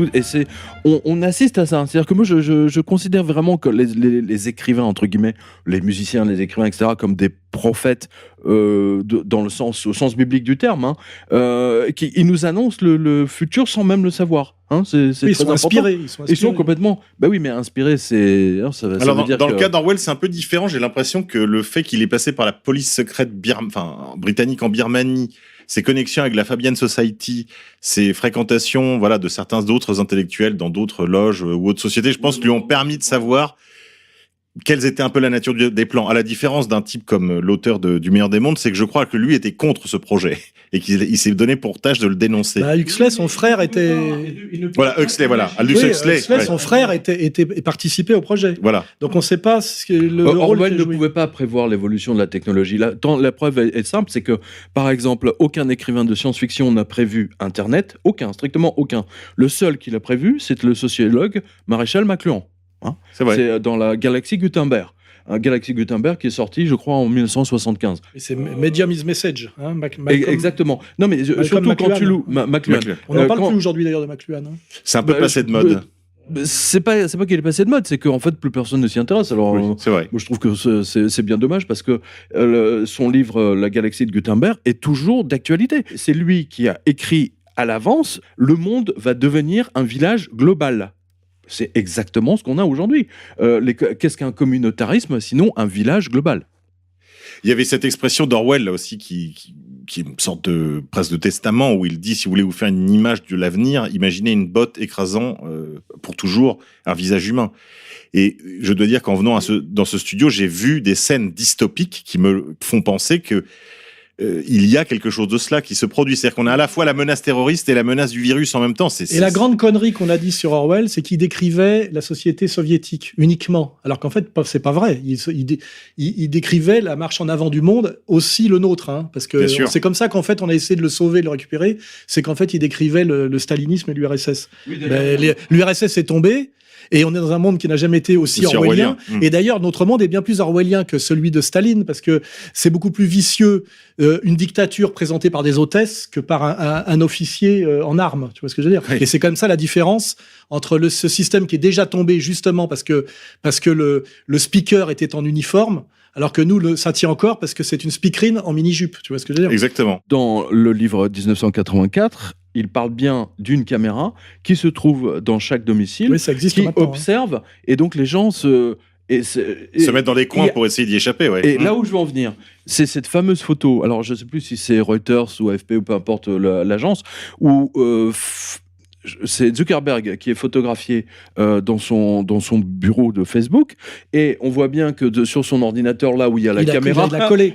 On assiste à ça. C'est-à-dire que moi, je considère vraiment que les écrivains, entre guillemets, les musiciens, les écrivains, etc., comme des prophètes au sens biblique du terme, ils nous annoncent le futur sans même le savoir. C'est ils très sont important. inspirés. Ils sont complètement. Bah oui, mais inspirés, c'est. Ça Alors, veut dire dans le cas d'Orwell, c'est un peu différent. J'ai l'impression que le fait qu'il est passé par la police secrète britannique en Birmanie, ses connexions avec la Fabian Society, ses fréquentations, de certains d'autres intellectuels dans d'autres loges ou autres sociétés, je pense, lui ont permis de savoir quelles étaient un peu la nature des plans. À la différence d'un type comme l'auteur du Meilleur des Mondes, c'est que je crois que lui était contre ce projet et qu'il s'est donné pour tâche de le dénoncer. Huxley, son frère était. Aldous Huxley. Son frère participait au projet. Voilà. Donc on ne sait pas ce que le rôle Orwell ne pouvait pas prévoir l'évolution de la technologie. La preuve est simple, c'est que, par exemple, aucun écrivain de science-fiction n'a prévu Internet, strictement aucun. Le seul qui l'a prévu, c'est le sociologue Maréchal McLuhan. C'est vrai. C'est dans la galaxie Gutenberg. Galaxy Gutenberg qui est sorti, je crois, en 1975. Et c'est Medium is Message. Exactement. Non, mais surtout quand tu loues McLuhan. On n'en parle plus aujourd'hui d'ailleurs de McLuhan. C'est un peu passé de mode. C'est pas qu'il est passé de mode, c'est qu'en fait plus personne ne s'y intéresse. Alors, c'est vrai. Moi, je trouve que c'est bien dommage parce que son livre La Galaxie de Gutenberg est toujours d'actualité. C'est lui qui a écrit à l'avance « Le monde va devenir un village global ». C'est exactement ce qu'on a aujourd'hui. Qu'est-ce qu'un communautarisme, sinon un village global ? Il y avait cette expression d'Orwell là aussi qui est une sorte de presque de testament où il dit si vous voulez vous faire une image de l'avenir, imaginez une botte écrasant pour toujours un visage humain. Et je dois dire qu'en venant dans ce studio, j'ai vu des scènes dystopiques qui me font penser que il y a quelque chose de cela qui se produit. C'est-à-dire qu'on a à la fois la menace terroriste et la menace du virus en même temps. La grande connerie qu'on a dit sur Orwell, c'est qu'il décrivait la société soviétique uniquement. Alors qu'en fait, c'est pas vrai. Il décrivait la marche en avant du monde, aussi le nôtre. Parce que c'est comme ça qu'en fait, on a essayé de le sauver, de le récupérer. C'est qu'en fait, il décrivait le stalinisme et l'URSS. Oui, l'URSS est tombé. Et on est dans un monde qui n'a jamais été aussi orwellien. Et d'ailleurs, notre monde est bien plus orwellien que celui de Staline, parce que c'est beaucoup plus vicieux, une dictature présentée par des hôtesses que par un officier en armes. Tu vois ce que je veux dire ? Oui. Et c'est comme ça la différence entre ce système qui est déjà tombé justement parce que le speaker était en uniforme, alors que nous, ça tient encore parce que c'est une speakerine en mini-jupe. Tu vois ce que je veux dire ? Exactement. Dans le livre 1984, il parle bien d'une caméra qui se trouve dans chaque domicile, qui observe, et donc les gens se mettent dans les coins pour essayer d'y échapper. Ouais. Et là où je veux en venir, c'est cette fameuse photo, alors je ne sais plus si c'est Reuters ou AFP ou peu importe l'agence, où c'est Zuckerberg qui est photographié dans son bureau de Facebook, et on voit bien que sur son ordinateur, là où il y a la caméra,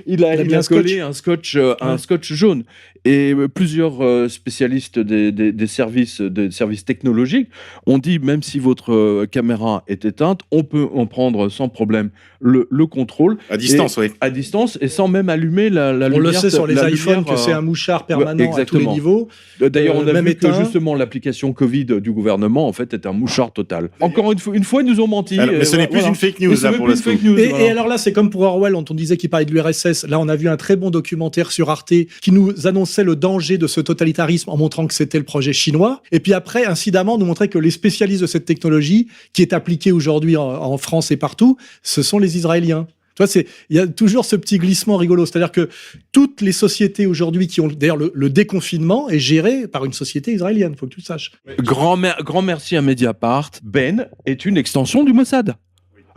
il a collé un scotch jaune. Et plusieurs spécialistes des services technologiques ont dit, même si votre caméra est éteinte, on peut en prendre sans problème le contrôle. À distance, oui. À distance, et sans même allumer la lumière. On le sait sur les iPhones que c'est un mouchard permanent à tous les niveaux. D'ailleurs, on a vu que justement l'application Covid du gouvernement, en fait, est un mouchard total. Encore une fois, ils nous ont menti. Alors, mais ce n'est plus une fake news, là, pour le coup. Et alors là, c'est comme pour Orwell, dont on disait qu'il parlait de l'URSS. Là, on a vu un très bon documentaire sur Arte qui nous annonçait le danger de ce totalitarisme en montrant que c'était le projet chinois. Et puis après, incidemment, nous montrait que les spécialistes de cette technologie, qui est appliquée aujourd'hui en France et partout, ce sont les Israéliens. Tu vois, il y a toujours ce petit glissement rigolo. C'est-à-dire que toutes les sociétés aujourd'hui qui ont, d'ailleurs, le déconfinement est géré par une société israélienne. Il faut que tu le saches. Grand merci à Mediapart. Ben est une extension du Mossad.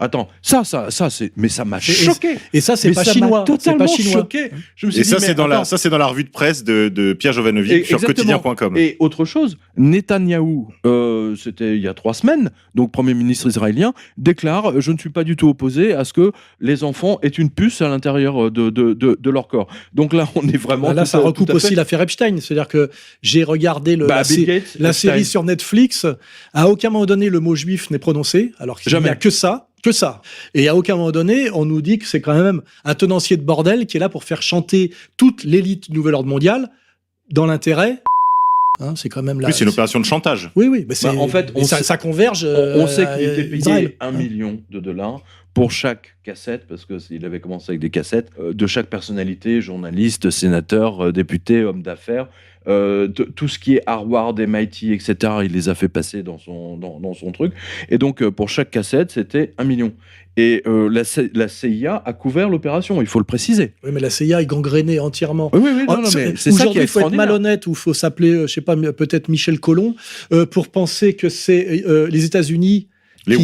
Attends, ça mais ça m'a choqué. Et ça, c'est pas chinois. C'est pas chinois. Choqué. Je me suis dit, c'est dans la revue de presse de Pierre Jovanovic sur quotidien.com. Et autre chose, Netanyahou, c'était il y a 3 semaines, donc Premier ministre israélien, déclare « Je ne suis pas du tout opposé à ce que les enfants aient une puce à l'intérieur de leur corps ». Donc là, on est vraiment... Là, ça recoupe aussi l'affaire Epstein. C'est-à-dire que j'ai regardé la série sur Netflix. À aucun moment donné, le mot juif n'est prononcé, alors qu'il n'y a que ça. Et à aucun moment donné, on nous dit que c'est quand même un tenancier de bordel qui est là pour faire chanter toute l'élite du Nouvel Ordre Mondial dans l'intérêt. C'est quand même là. Oui, c'est une opération de chantage. Oui. En fait, ça converge. On sait qu'il était payé $1 million pour chaque cassette, parce qu'il avait commencé avec des cassettes, de chaque personnalité, journaliste, sénateur, député, homme d'affaires, tout ce qui est Harvard, MIT, etc., il les a fait passer dans son truc. Et donc, pour chaque cassette, c'était 1 million. Et la CIA a couvert l'opération, il faut le préciser. Oui, mais la CIA est gangrénée entièrement. Oui, non, mais c'est ça qui est extraordinaire. Aujourd'hui, il faut être malhonnête, ou il faut s'appeler, je sais pas, peut-être Michel Collomb, pour penser que c'est les États-Unis les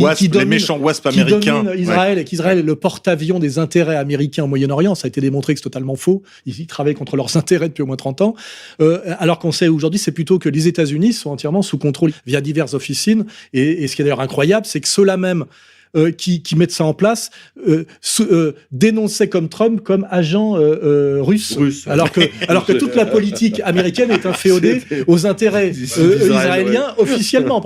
méchants wasps américains. Qui dominent Israël, et qu'Israël est le porte-avions des intérêts américains au Moyen-Orient. Ça a été démontré que c'est totalement faux. Ils travaillent contre leurs intérêts depuis au moins 30 ans. Alors qu'on sait aujourd'hui, c'est plutôt que les États-Unis sont entièrement sous contrôle via diverses officines. Et ce qui est d'ailleurs incroyable, c'est que ceux-là même qui mettent ça en place dénonçaient comme Trump comme agent russe. Alors que toute la politique américaine est inféodée aux intérêts israéliens officiellement.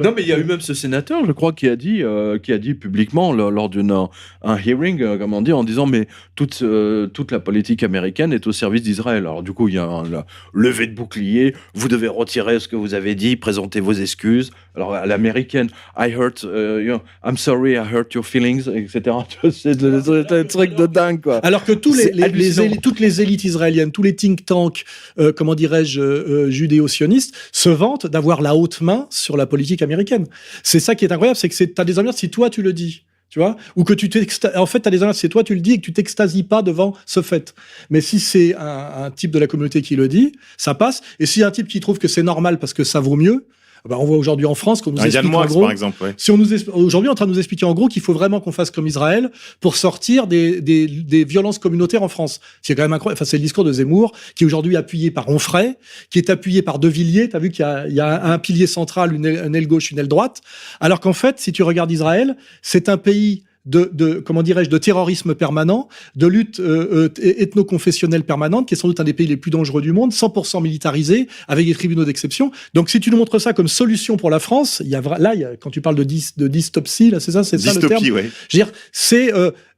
Non, mais il y a eu même ce sénateur, je crois, qui a dit publiquement lors d'un hearing, en disant mais toute la politique américaine est au service d'Israël. Alors du coup, il y a un levé de bouclier. Vous devez retirer ce que vous avez dit, présenter vos excuses. Alors à l'américaine, I'm sorry, I hurt your feelings, etc. C'est un truc de dingue, quoi. Alors que toutes les élites israéliennes, tous les think tanks, judéo-sionistes, se vantent d'avoir la haute main sur la politique américaine. C'est ça qui est incroyable, c'est que t'as des emmerdes si toi tu le dis. Tu vois, ou que en fait, t'as des emmerdes, c'est toi tu le dis et que tu t'extasies pas devant ce fait. Mais si c'est un type de la communauté qui le dit, ça passe. Et s'il y a un type qui trouve que c'est normal parce que ça vaut mieux, on voit aujourd'hui en France qu'on nous explique en gros, par exemple, ouais. Si aujourd'hui on est en train de nous expliquer en gros qu'il faut vraiment qu'on fasse comme Israël pour sortir des violences communautaires en France. C'est quand même incroyable. Enfin, c'est le discours de Zemmour qui est aujourd'hui appuyé par Onfray, qui est appuyé par De Villiers. T'as vu qu'il y a un pilier central, une aile gauche, une aile droite. Alors qu'en fait, si tu regardes Israël, c'est un pays de terrorisme permanent, de lutte ethno-confessionnelle permanente, qui est sans doute un des pays les plus dangereux du monde, 100% militarisé, avec des tribunaux d'exception. Donc, si tu nous montres ça comme solution pour la France, quand tu parles de dystopie, là, c'est ça le terme. Ouais. Je veux dire,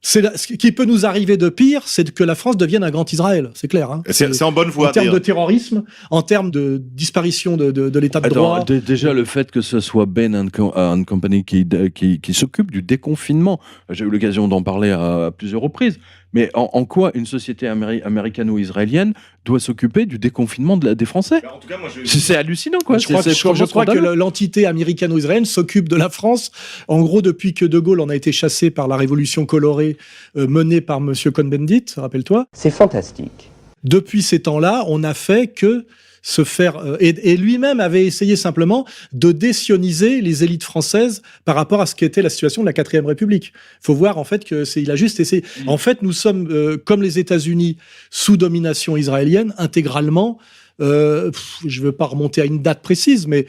ce qui peut nous arriver de pire, c'est que la France devienne un grand Israël. C'est clair. Hein. C'est en bonne voie. En termes de terrorisme, en termes de disparition de l'état de droit. Déjà, le fait que ce soit Ben & Company qui s'occupe du déconfinement. J'ai eu l'occasion d'en parler à plusieurs reprises. Mais en quoi une société américano-israélienne doit s'occuper du déconfinement des Français ? En tout cas, c'est hallucinant, quoi. Je crois que l'entité américano-israélienne s'occupe de la France. En gros, depuis que De Gaulle en a été chassé par la révolution colorée menée par Monsieur Cohn-Bendit, rappelle-toi. C'est fantastique. Depuis ces temps-là, on n'a fait que se faire et lui-même avait essayé simplement de désioniser les élites françaises par rapport à ce qu'était la situation de la 4e République. Faut voir en fait que il a juste essayé. En fait, nous sommes comme les États-Unis sous domination israélienne intégralement. Je veux pas remonter à une date précise, mais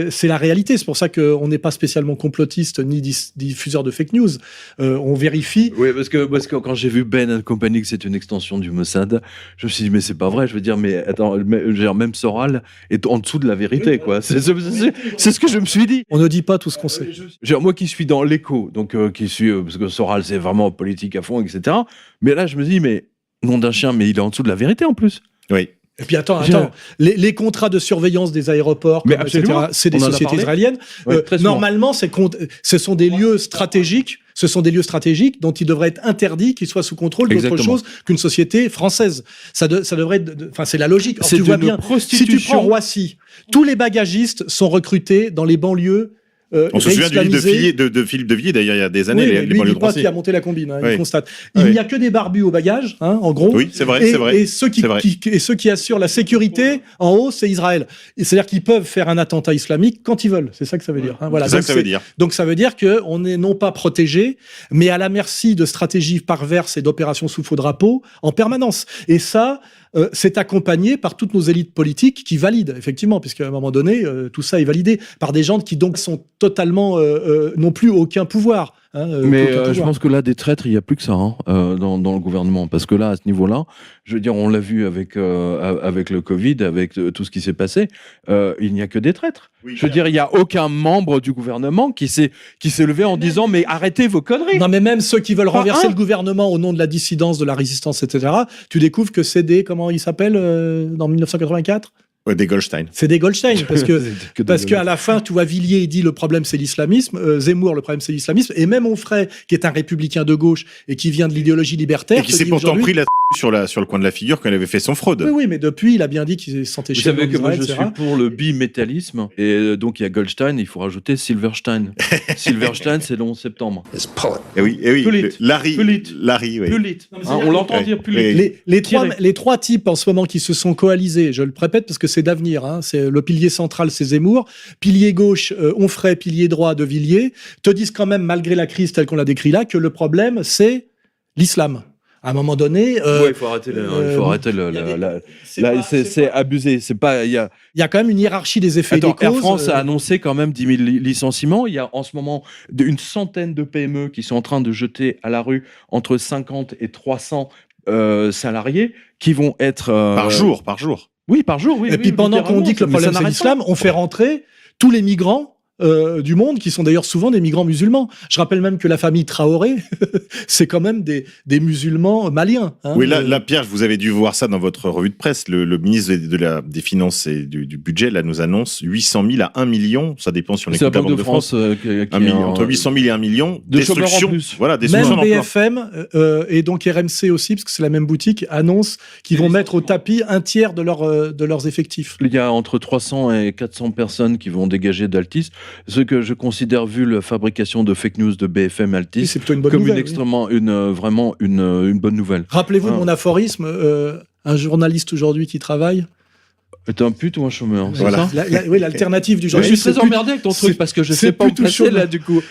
c'est la réalité. C'est pour ça qu'on n'est pas spécialement complotiste ni diffuseur de fake news. On vérifie. Oui, parce que quand j'ai vu Ben & Company que c'est une extension du Mossad, je me suis dit mais c'est pas vrai. Je veux dire mais attends, même Soral est en dessous de la vérité, quoi. C'est ce que je me suis dit. On ne dit pas tout ce qu'on sait. Moi qui suis dans l'écho, donc qui suis parce que Soral c'est vraiment politique à fond, etc. Mais là je me dis mais nom d'un chien, mais il est en dessous de la vérité en plus. Oui. Et puis attends, les contrats de surveillance des aéroports, etc., c'est des sociétés israéliennes. Normalement, ce sont des lieux stratégiques. Ce sont des lieux stratégiques dont il devrait être interdit qu'ils soient sous contrôle d'autre chose qu'une société française. Ça devrait être, enfin, c'est la logique. Or, tu vois bien, si tu prends Roissy, tous les bagagistes sont recrutés dans les banlieues. On se souvient du livre de Philippe de Villiers, d'ailleurs, il y a des années. Oui, lui, il croit qu'il a monté la combine, il constate. Il n'y a que des barbus au bagage, en gros. Oui, c'est vrai, et, c'est vrai. Et ceux qui assurent la sécurité, en haut, c'est Israël. C'est-à-dire qu'ils peuvent faire un attentat islamique quand ils veulent. C'est ça que ça veut dire. Voilà. C'est ça que ça veut dire. Donc ça veut dire qu'on n'est non pas protégé, mais à la merci de stratégies perverses et d'opérations sous faux drapeau en permanence. Et ça, c'est accompagné par toutes nos élites politiques qui valident, effectivement, puisqu'à un moment donné, tout ça est validé par des gens qui donc sont totalement n'ont plus aucun pouvoir. Mais je pense que là, des traîtres, il n'y a plus que ça dans le gouvernement. Parce que là, à ce niveau-là, je veux dire, on l'a vu avec le Covid, avec tout ce qui s'est passé, il n'y a que des traîtres. Oui, je veux dire, il n'y a aucun membre du gouvernement qui s'est levé en disant « mais arrêtez vos conneries ». Non, mais même ceux qui veulent renverser le gouvernement au nom de la dissidence, de la résistance, etc., tu découvres que c'est comment ils s'appellent dans 1984 ? Ouais, des Goldstein. C'est des Goldstein, parce que Que parce de- qu'à la fin, tu vois, Villiers il dit le problème c'est l'islamisme, Zemmour le problème c'est l'islamisme, et même Onfray, qui est un républicain de gauche et qui vient de l'idéologie libertaire, Et qui te s'est dit pourtant aujourd'hui- pris sur le coin de la figure quand il avait fait son fraude. Oui, mais depuis, il a bien dit qu'il se sentait Vous chez savez que moi je etc. suis pour le bimétallisme et donc il y a Goldstein, il faut rajouter Silverstein. Silverstein, c'est le 11 septembre. Et oui, Pulit. Larry, Pulit. Larry, oui. Pulit. Non, mais Hein, c'est-à-dire on l'entend que- dire oui. Pulit. Les trois types en ce moment qui se sont coalisés, je le répète parce que c'est d'avenir, hein, c'est le pilier central, c'est Zemmour, pilier gauche, Onfray, pilier droit de Villiers, te disent quand même, malgré la crise telle qu'on l'a décrit là, que le problème, c'est l'islam. À un moment donné, Ouais, il faut arrêter c'est abusé, c'est pas il y a il y a quand même une hiérarchie des effets et Attends, des Air causes. France a annoncé quand même 10 000 licenciements. Il y a en ce moment une centaine de PME qui sont en train de jeter à la rue entre 50 et 300 salariés qui vont être... Par jour. Oui, par jour, oui. Et oui, puis pendant qu'on dit que le mais ça problème c'est n'arrête l'islam, on fait rentrer tous les migrants du monde, qui sont d'ailleurs souvent des migrants musulmans. Je rappelle même que la famille Traoré, c'est quand même des musulmans maliens. Hein. Oui, là, Pierre, vous avez dû voir ça dans votre revue de presse. Le ministre des Finances et du Budget là, nous annonce 800 000 à 1 million, ça dépend si on C'est écoute la la Banque de France, qui un million, entre 800 000 et 1 million, de chômeurs en destruction, plus. voilà, destruction Même d'emplois. BFM et donc RMC aussi, parce que c'est la même boutique, annoncent qu'ils vont mettre au tapis un tiers de leurs effectifs. Il y a entre 300 et 400 personnes qui vont dégager d'Altis. Ce que je considère, vu la fabrication de fake news de BFM Altis, Oui, c'est plutôt une bonne comme nouvelle. vraiment une bonne nouvelle. Rappelez-vous de Ah. mon aphorisme, un journaliste aujourd'hui qui travaille. T'es un pute ou un chômeur, c'est Voilà. ça Oui, l'alternative du Je suis journaliste. très c'est plus- emmerdé avec ton c'est- truc parce que je c'est sais pas où plutôt placer chômeur. là du coup.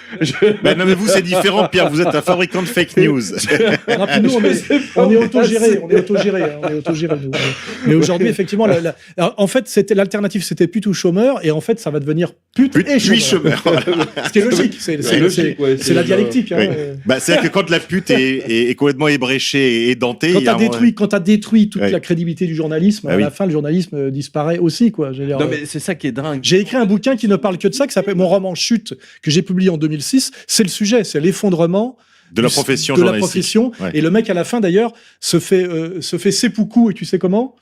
Ben non, mais vous, c'est différent, Pierre. Vous êtes un fabricant de fake news. Non, puis nous, on est autogéré, nous. Mais aujourd'hui, effectivement, alors, en fait, l'alternative, c'était pute ou chômeur, et en fait, ça va devenir pute et Puis chômeur. chômeur. Ce qui est logique, c'est logique, ouais, c'est la dialectique. Oui. Hein. Bah, c'est-à-dire que quand la pute est complètement ébréchée et édentée, Quand il y a t'as détruit toute Ouais. la crédibilité du journalisme, Ah à oui. la fin, le journalisme disparaît aussi, quoi. Je veux dire, Non mais c'est ça qui est dingue. j'ai écrit un bouquin qui ne parle que de ça, qui s'appelle mon roman Chute, que j'ai publié en 2006. C'est le sujet, c'est l'effondrement de la profession de la journalistique. profession. Ouais. Et le mec, à la fin, d'ailleurs, se fait seppuku, et tu sais comment?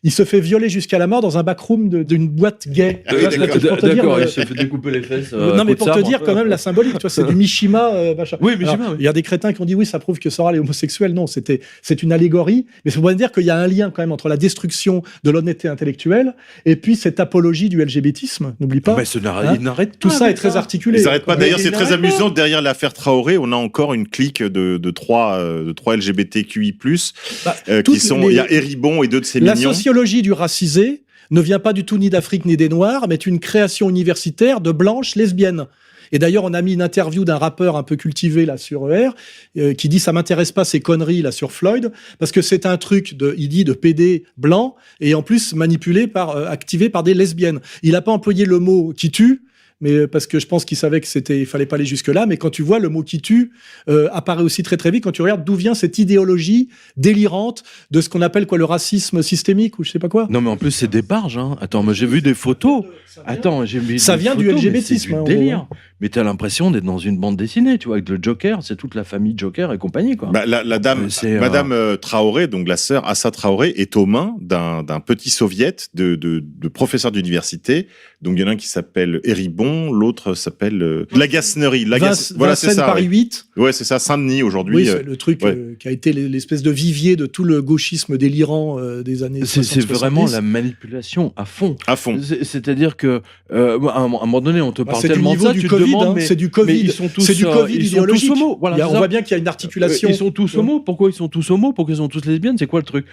Il se fait violer jusqu'à la mort dans un backroom d'une boîte gay. Tu vois, c'est pour te dire, D'accord, il se fait découper les fesses. non, mais pour te dire quand même la symbolique, tu vois, c'est du Mishima, machin. Oui, Mishima, Alors, oui. il y a des crétins qui ont dit oui, ça prouve que Soral est homosexuel. Non, c'est une allégorie. Mais c'est pour dire qu'il y a un lien quand même entre la destruction de l'honnêteté intellectuelle et puis cette apologie du LGBTisme. N'oublie pas. Mais Hein, il n'arrête Tout pas ça est avec très ça. articulé. Ils n'arrêtent pas. Mais D'ailleurs, ils c'est très n'arrêtent pas. amusant. Derrière l'affaire Traoré, on a encore une clique de trois LGBTQI+, Bah, qui toutes sont. les- Il y a Héribon et deux de ses La mignons. sociologie du racisé ne vient pas du tout ni d'Afrique ni des Noirs, mais est une création universitaire de blanches lesbiennes. Et d'ailleurs, on a mis une interview d'un rappeur un peu cultivé là sur ER qui dit ça m'intéresse pas ces conneries là sur Floyd parce que c'est un truc il dit de PD blanc et en plus manipulé activé par des lesbiennes. Il a pas employé le mot qui tue. Mais parce que je pense qu'il savait il fallait pas aller jusque là. Mais quand tu vois le mot qui tue apparaît aussi très très vite quand tu regardes d'où vient cette idéologie délirante de ce qu'on appelle le racisme systémique ou je sais pas quoi. Non mais en plus c'est des barges. Hein. Attends, moi j'ai vu des photos. Attends, j'ai vu. Ça des vient du photos, mais LGBTisme, c'est du hein, en délire. gros. Mais t'as l'impression d'être dans une bande dessinée, tu vois, avec le Joker, c'est toute la famille Joker et compagnie quoi. Bah, la dame, C'est, Madame Traoré, donc la sœur Assa Traoré, est aux mains d'un petit soviet de professeurs d'université. Donc il y en a un qui s'appelle Héribon, l'autre s'appelle Lagasnerie. Voilà, c'est Vincennes ça. Paris Oui. 8. Ouais, c'est ça. Saint-Denis aujourd'hui. Oui, c'est le truc ouais. qui a été l'espèce de vivier de tout le gauchisme délirant des années 60. C'est vraiment la manipulation à fond. À fond. C'est-à-dire que à un moment donné, on te parle c'est du tellement de niveau ça, du tu te Covid, demandes, hein, mais c'est du mais Covid. ils sont tous, C'est du Covid ils sont idéologique. tous homo. Voilà, On c'est ça. voit bien qu'il y a une articulation. Ils sont tous homo. Pourquoi ils sont tous homo? Pourquoi ils sont tous lesbiennes? C'est quoi le truc?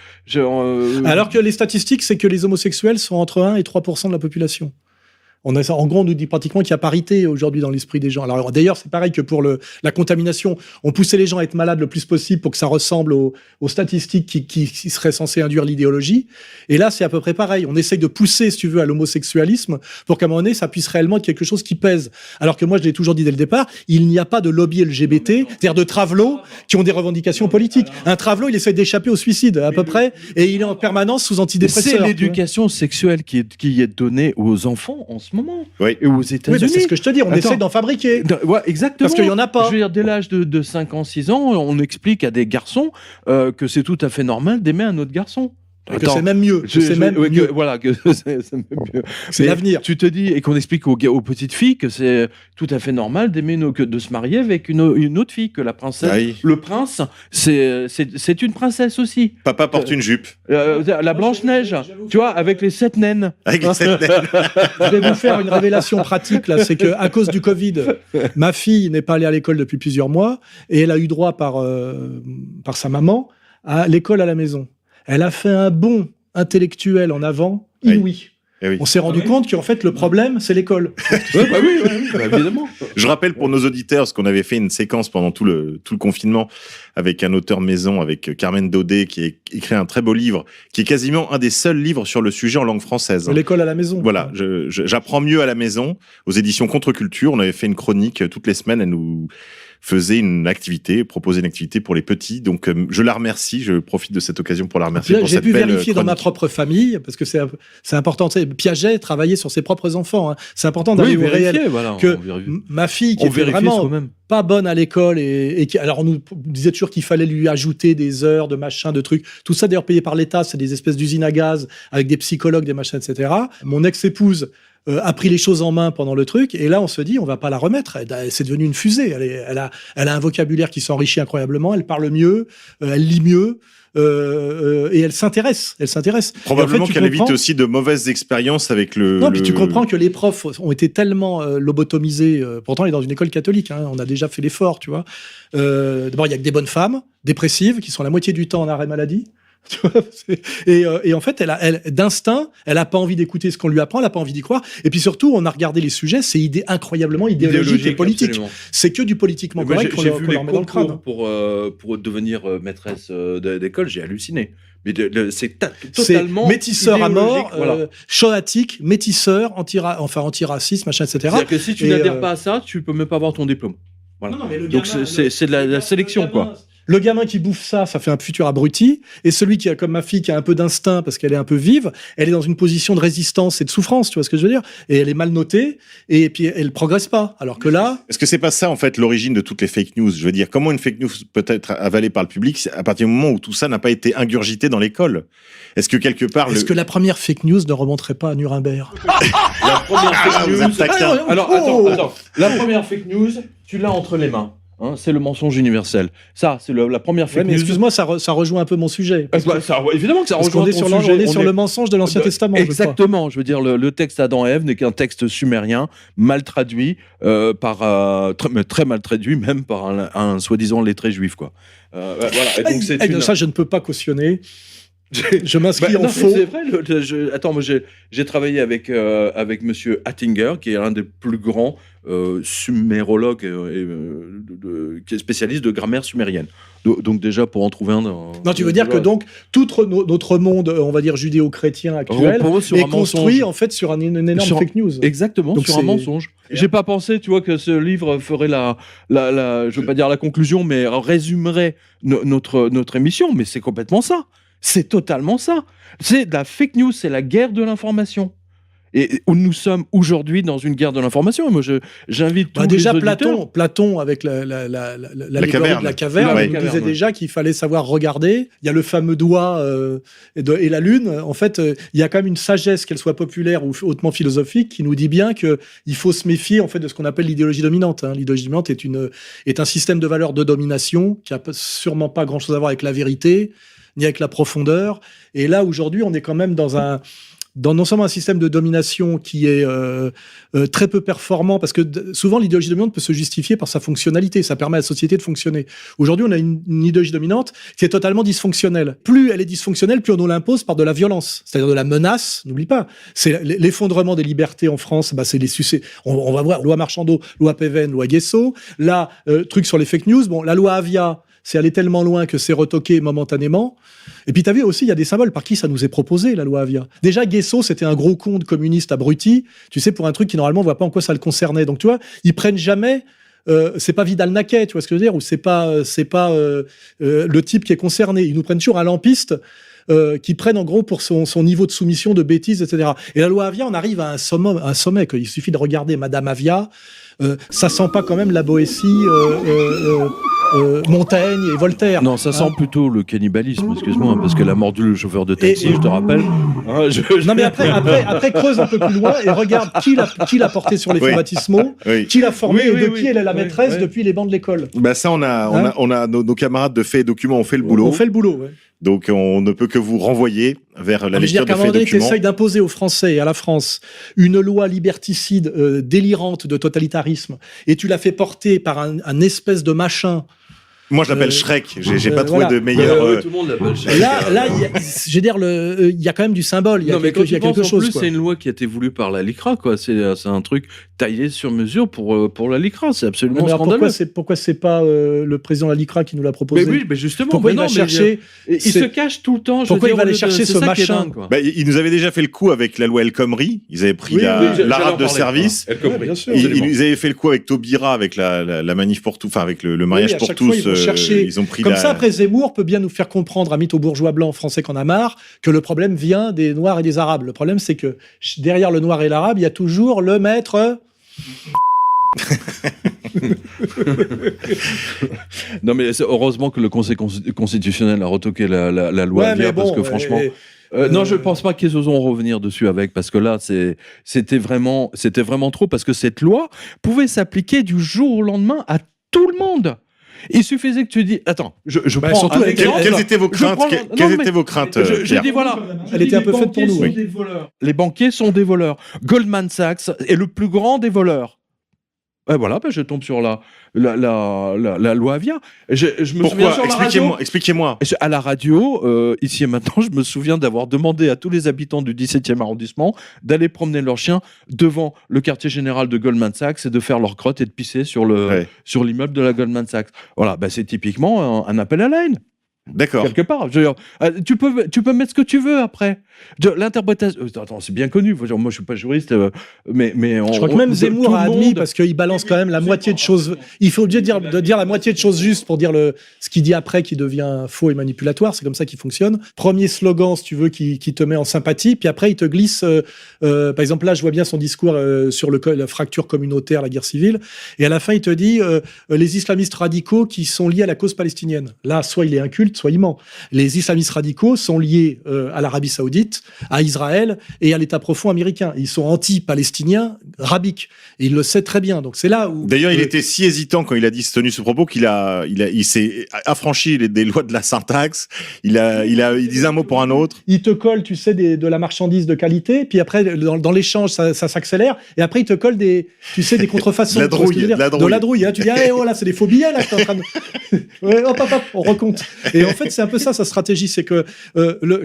Alors que les statistiques, c'est que les homosexuels sont entre 1 et 3% de la population. En gros, on nous dit pratiquement qu'il y a parité aujourd'hui dans l'esprit des gens. Alors d'ailleurs, c'est pareil que pour la contamination. On poussait les gens à être malades le plus possible pour que ça ressemble aux statistiques qui seraient censées induire l'idéologie. Et là, c'est à peu près pareil. On essaye de pousser, si tu veux, à l'homosexualisme pour qu'à un moment donné, ça puisse réellement être quelque chose qui pèse. Alors que moi, je l'ai toujours dit dès le départ, il n'y a pas de lobby LGBT, c'est-à-dire de travelots qui ont des revendications politiques. Un travelot, il essaie d'échapper au suicide à peu près, et il est en permanence sous antidépresseurs. c'est tu vois. l'éducation sexuelle qui est donnée aux enfants en ce moment. Oui. Et aux Oui, États-Unis. bah, c'est ce que je te dis. On Attends. essaie d'en fabriquer. Ouais, exactement. Parce qu'il y en a pas. Je veux dire, dès l'âge de 5 ans, 6 ans, on explique à des garçons que c'est tout à fait normal d'aimer un autre garçon. Et que c'est même mieux. Voilà, que c'est même mieux. C'est Mais l'avenir. Tu te dis, et qu'on explique aux petites filles que c'est tout à fait normal d'aimer de se marier avec une autre fille, que la princesse, Ah oui. le prince, c'est une princesse aussi. Papa porte une jupe. La Blanche-Neige, tu vois, avec les 7 naines. Avec cette lettre. Je vais vous faire une révélation pratique là, c'est que à cause du Covid, ma fille n'est pas allée à l'école depuis plusieurs mois et elle a eu droit par sa maman à l'école à la maison. Elle a fait un bond intellectuel en avant inouï. Eh oui. On s'est rendu compte qu'en fait le problème c'est l'école. Oui, évidemment. Je rappelle pour nos auditeurs, parce qu'on avait fait une séquence pendant tout le confinement avec un auteur maison, avec Carmen Daudet, qui a écrit un très beau livre, qui est quasiment un des seuls livres sur le sujet en langue française. L'école à la maison. Voilà, j'apprends mieux à la maison, aux éditions Contre-Culture. On avait fait une chronique toutes les semaines, elle nous faisait une activité, proposait une activité pour les petits. Donc, je la remercie, je profite de cette occasion pour la remercier pour J'ai cette pu belle vérifier dans ma chronique. propre famille, parce que c'est important. Tu sais, Piaget travaillait sur ses propres enfants. Hein. C'est important d'aller au réel. Voilà, Que on vérifie. ma fille, qui On était vérifie vraiment soi-même. pas bonne à l'école, alors on nous disait toujours qu'il fallait lui ajouter des heures de machin, de trucs. Tout ça d'ailleurs payé par l'État, c'est des espèces d'usines à gaz avec des psychologues, des machins, etc. Mon ex-épouse a pris les choses en main pendant le truc, et là on se dit on va pas la remettre. C'est devenu une fusée. Elle a un vocabulaire qui s'enrichit incroyablement. Elle parle mieux, elle lit mieux. Et elle s'intéresse. Probablement Et en fait, tu qu'elle évite comprends- aussi de mauvaises expériences avec le... Non, puis tu comprends que les profs ont été tellement lobotomisés. Pourtant, elle est dans une école catholique. Hein, on a déjà fait l'effort, tu vois. D'abord, il y a que des bonnes femmes dépressives qui sont la moitié du temps en arrêt maladie. Tu vois, et en fait, d'instinct, elle a pas envie d'écouter ce qu'on lui apprend, elle a pas envie d'y croire. Et puis surtout, on a regardé les sujets, c'est incroyablement idéologique et politique. Absolument. C'est que du politiquement Moi, correct qu'on j'ai leur vu qu'on les leur met dans le crâne. concours pour devenir maîtresse d'école, j'ai halluciné. Mais c'est C'est totalement métisseur à mort, idéologique, voilà. choatique, métisseur, antiraciste, machin, etc. C'est-à-dire que si tu Et, n'adhères pas à ça, tu peux même pas avoir ton diplôme. Voilà. Non, mais le Donc gamin- c'est de la sélection, quoi. Le gamin qui bouffe ça fait un futur abruti. Et celui qui a, comme ma fille, qui a un peu d'instinct parce qu'elle est un peu vive, elle est dans une position de résistance et de souffrance, tu vois ce que je veux dire? Et elle est mal notée, et puis elle progresse pas. Alors que là, Est-ce que c'est pas ça, en fait, l'origine de toutes les fake news? Je veux dire, comment une fake news peut être avalée par le public à partir du moment où tout ça n'a pas été ingurgité dans l'école? Est-ce que quelque part... est-ce que la première fake news ne remonterait pas à Nuremberg? La première fake vous news. êtes taquin. Alors attends. La première fake news, tu l'as entre les mains. Hein, c'est le mensonge universel. Ça, c'est la première Ouais, fake mais news. excuse-moi, ça rejoint un peu mon sujet. Évidemment que ça Parce rejoint qu'on est ton sur, sujet. on est sur le mensonge de l'Ancien Testament. je crois. Exactement. Je veux dire, le texte Adam et Ève n'est qu'un texte sumérien, mal traduit, très mal traduit, même par un soi-disant lettré juif, quoi. Voilà. Et donc, c'est une... Ça, je ne peux pas cautionner. Je m'inscris Bah, en non, faux. mais c'est vrai. Attends, moi j'ai travaillé avec Monsieur Hattinger, qui est l'un des plus grands sumérologues qui est spécialiste de grammaire sumérienne. Donc déjà pour en trouver un. Non, tu veux dire que donc tout notre monde, on va dire judéo-chrétien actuel, repose sur est un construit mensonge. en fait sur une énorme Sur- fake news. Exactement, Donc sur un mensonge. J'ai pas pensé, tu vois, que ce livre ferait je veux pas dire la conclusion, mais résumerait notre émission, mais c'est complètement ça. C'est totalement ça. C'est de la fake news, c'est la guerre de l'information. Et où nous sommes aujourd'hui dans une guerre de l'information. Et moi, j'invite tous Déjà, les auditeurs. Platon avec l'allégorie caverne. de la caverne, La nous caverne, disait ouais. déjà qu'il fallait savoir regarder. Il y a le fameux doigt et la lune. En fait, il y a quand même une sagesse, qu'elle soit populaire ou hautement philosophique, qui nous dit bien que il faut se méfier en fait de ce qu'on appelle l'idéologie dominante. Hein. L'idéologie dominante est un système de valeurs de domination qui a sûrement pas grand-chose à voir avec la vérité ni avec la profondeur. Et là, aujourd'hui, on est quand même dans non seulement un système de domination qui est très peu performant, parce que souvent l'idéologie dominante peut se justifier par sa fonctionnalité, ça permet à la société de fonctionner. Aujourd'hui, on a une idéologie dominante qui est totalement dysfonctionnelle. Plus elle est dysfonctionnelle, plus on nous l'impose par de la violence, c'est-à-dire de la menace, n'oublie pas. C'est l'effondrement des libertés en France, c'est les succès. On va voir, loi Marchandeau, loi Péven, loi Guesso. Là, truc sur les fake news, la loi Avia, c'est allé tellement loin que c'est retoqué momentanément. Et puis, tu as vu aussi, il y a des symboles par qui ça nous est proposé, la loi Avia. Déjà, Guesso, c'était un gros con de communiste abruti, tu sais, pour un truc qui, normalement, on voit pas en quoi ça le concernait. Donc, tu vois, ils prennent jamais... c'est pas Vidal-Naquet, tu vois ce que je veux dire, ou c'est pas le type qui est concerné. Ils nous prennent toujours un lampiste qui prennent en gros pour son niveau de soumission, de bêtises, etc. Et la loi Avia, on arrive à un sommet. Il suffit de regarder Madame Avia. Ça sent pas quand même la Boétie Montaigne et Voltaire. Non, ça sent plutôt le cannibalisme, excuse-moi, parce qu'elle a mordu le chauffeur de taxi, je te rappelle. Non, mais après, creuse un peu plus loin et regarde qui l'a porté sur les fonds baptismaux, qui l'a formé et de qui elle est la maîtresse depuis les bancs de l'école. Bah ça, on a nos camarades de Faits et Documents ont fait le boulot. On fait le boulot, ouais. Donc on ne peut que vous renvoyer vers la lecture de Faits et Documents. Tu essayes d'imposer aux Français et à la France une loi liberticide délirante de totalitarisme et tu la fais porter par un espèce de machin. Moi, je l'appelle Shrek. J'ai pas trouvé de meilleur. Tout le monde l'appelle Shrek. Là, je veux dire, il y a quand même du symbole. Il y a quelque chose. C'est une loi qui a été voulue par la LICRA, quoi. C'est un truc taillé sur mesure pour la LICRA. C'est absolument scandaleux. Pourquoi c'est pas le président de la LICRA qui nous l'a proposé? Mais oui, mais justement. Pourquoi il va chercher? Il se cache tout le temps. Pourquoi il va aller chercher ce machin? Il nous avait déjà fait le coup avec la loi El Khomri. Ils avaient pris l'arabe de service. Ils avaient fait le coup avec Taubira, avec la manif pour tous, enfin avec le mariage pour tous. Ils ont pris ça, après Zemmour peut bien nous faire comprendre, à mythe aux bourgeois blancs français qu'on a marre, que le problème vient des Noirs et des Arabes. Le problème, c'est que derrière le Noir et l'Arabe, il y a toujours le maître... Non, mais heureusement que le Conseil constitutionnel a retoqué la loi Avia, parce que franchement... non, je pense pas qu'ils oseront revenir dessus avec, parce que là, c'était vraiment trop, parce que cette loi pouvait s'appliquer du jour au lendemain à tout le monde. Il suffisait que tu dis, attends, je prends surtout un exemple. Quelles étaient vos craintes? Je dis voilà. Elle était un peu faite pour nous. Oui. Les banquiers sont des voleurs. Goldman Sachs est le plus grand des voleurs. Et voilà, je tombe sur la loi Avia. Je me souviens sur la radio. Expliquez-moi. À la radio, ici et maintenant, je me souviens d'avoir demandé à tous les habitants du 17e arrondissement d'aller promener leurs chiens devant le quartier général de Goldman Sachs et de faire leur crotte et de pisser sur l'immeuble de la Goldman Sachs. Voilà, c'est typiquement un appel à la haine. D'accord. Quelque part. Je veux dire, tu peux mettre ce que tu veux après. L'interprétation. Attends, c'est bien connu. Moi, je suis pas juriste, mais je crois que même Zemmour a admis, parce qu'il balance quand même la moitié de choses. Il faut obligé de dire la moitié de choses justes pour dire ce qu'il dit après, qui devient faux et manipulatoire. C'est comme ça qu'il fonctionne. Premier slogan, si tu veux, qui te met en sympathie, puis après il te glisse. Par exemple, là, je vois bien son discours sur la fracture communautaire, la guerre civile, et à la fin, il te dit les islamistes radicaux qui sont liés à la cause palestinienne. Là, soit il est inculte, soit il ment. Les islamistes radicaux sont liés à l'Arabie Saoudite, à Israël et à l'État profond américain. Ils sont anti-palestiniens, rabiques. Et il le sait très bien. Donc c'est là où... D'ailleurs, il était si hésitant quand il a tenu ce propos qu'il s'est affranchi des lois de la syntaxe. Il disait un mot pour un autre. Il te colle, tu sais, de la marchandise de qualité. Puis après, dans l'échange, ça s'accélère. Et après, il te colle des contrefaçons. De la drouille. Hein. Tu dis, là, c'est des faux billets, là, que t'es en train de... Ouais, hop, on recompte. Et en fait, c'est un peu ça, sa stratégie. C'est que,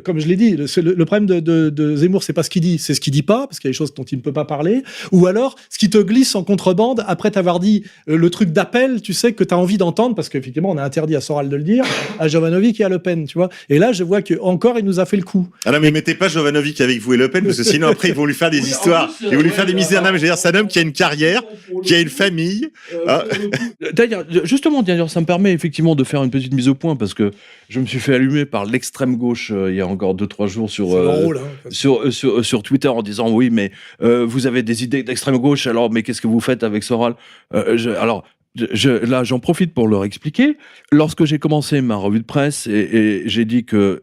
comme je l'ai dit, le problème de Zemmour, c'est pas ce qu'il dit, c'est ce qu'il dit pas, parce qu'il y a des choses dont il ne peut pas parler. Ou alors, ce qui te glisse en contrebande, après t'avoir dit le truc d'appel, tu sais, que t'as envie d'entendre, parce qu'effectivement, on a interdit à Soral de le dire, à Jovanovic et à Le Pen, tu vois. Et là, je vois qu'encore, il nous a fait le coup. Ah non, mais mettez pas Jovanovic avec vous et Le Pen, parce que sinon, après, ils vont lui faire des histoires. Ils vont lui faire des misères. Non, mais je veux dire, c'est un homme qui a une carrière, qui a une famille. D'ailleurs, ça me permet effectivement de faire une petite mise au point, parce que je me suis fait allumer par l'extrême gauche il y a encore 2-3 jours sur Twitter en disant oui, mais vous avez des idées d'extrême gauche, alors mais qu'est-ce que vous faites avec Soral? Là, j'en profite pour leur expliquer. Lorsque j'ai commencé ma revue de presse et j'ai dit que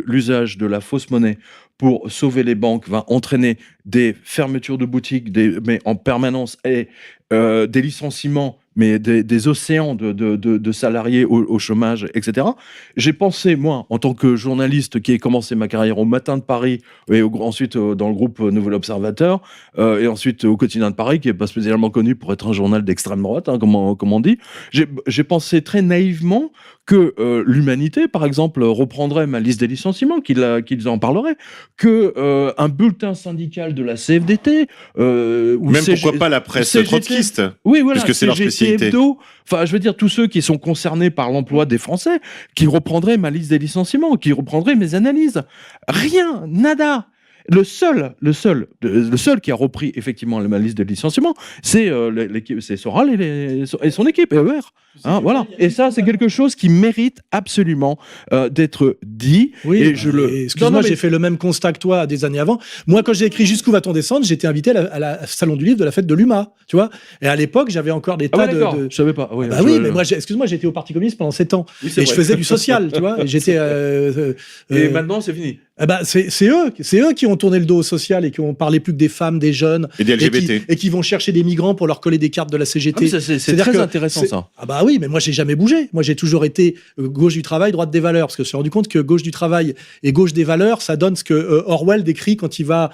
l'usage de la fausse monnaie pour sauver les banques va entraîner des fermetures de boutiques, mais en permanence, et des licenciements, mais des océans de salariés au chômage, etc. J'ai pensé, moi, en tant que journaliste qui ai commencé ma carrière au Matin de Paris, et ensuite dans le groupe Nouvel Observateur, et ensuite au Quotidien de Paris, qui n'est pas spécialement connu pour être un journal d'extrême droite, hein, comme on dit, j'ai pensé très naïvement que l'Humanité, par exemple, reprendrait ma liste des licenciements, qu'ils en parleraient, que un bulletin syndical de la CFDT... Même pourquoi pas la presse trotskiste, oui, voilà, puisque c'est leur spécialité. Hebdo, enfin, je veux dire, tous ceux qui sont concernés par l'emploi des Français, qui reprendraient ma liste des licenciements, qui reprendraient mes analyses. Rien, nada. le seul qui a repris effectivement la liste de licenciements, c'est c'est Soral et son équipe, EER. Hein, voilà. Et ça, c'est quelque chose qui mérite absolument d'être dit. Oui, et excuse-moi, j'ai fait le même constat que toi des années avant. Moi, quand j'ai écrit Jusqu'où va-t-on descendre, j'étais invité à la Salon du Livre de la fête de l'UMA, tu vois. Et à l'époque, j'avais encore des tas de... Je savais pas. Oui, mais moi, excuse-moi, j'ai été au Parti communiste pendant 7 ans. Oui, et je faisais du social, tu vois. Et j'étais... et maintenant, c'est fini. C'est eux qui ont tourné le dos au social et qui ont parlé plus que des femmes, des jeunes. Et des LGBT. Et qui vont chercher des migrants pour leur coller des cartes de la CGT. C'est très intéressant, ça. Ah bah oui, mais moi, j'ai jamais bougé. Moi, j'ai toujours été gauche du travail, droite des valeurs. Parce que je me suis rendu compte que gauche du travail et gauche des valeurs, ça donne ce que Orwell décrit quand il va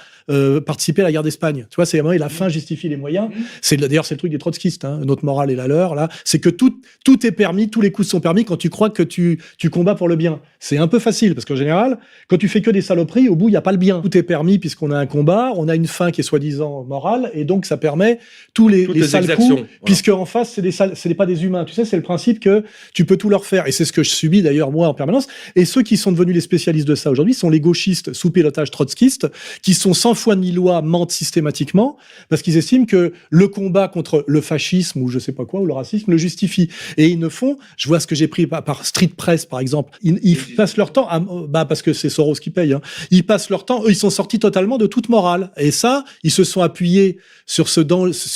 participer à la guerre d'Espagne. Tu vois, c'est vraiment la fin justifie les moyens. D'ailleurs, c'est le truc des trotskistes. Hein. Notre morale est la leur, là. C'est que tout est permis, tous les coups sont permis quand tu crois que tu combats pour le bien. C'est un peu facile, parce qu'en général, quand tu fais que des saloperies, au bout, il n'y a pas le bien. Tout est permis puisqu'on a un combat, on a une fin qui est soi-disant morale, et donc ça permet tous les sales coups, voilà. Puisque en face, c'est pas des humains. Tu sais, c'est le principe que tu peux tout leur faire. Et c'est ce que je subis d'ailleurs, moi, en permanence. Et ceux qui sont devenus les spécialistes de ça aujourd'hui sont les gauchistes sous pilotage trotskiste, qui sont sans foi ni loi, mentent systématiquement, parce qu'ils estiment que le combat contre le fascisme, ou je sais pas quoi, ou le racisme, le justifie. Et ils ne font, je vois ce que j'ai pris par Street Press, par exemple, ils passent leur temps parce que c'est Soros qui paye, hein. Ils passent leur temps, eux, ils sont sortis totalement de toute morale. Et ça, ils se sont appuyés sur ce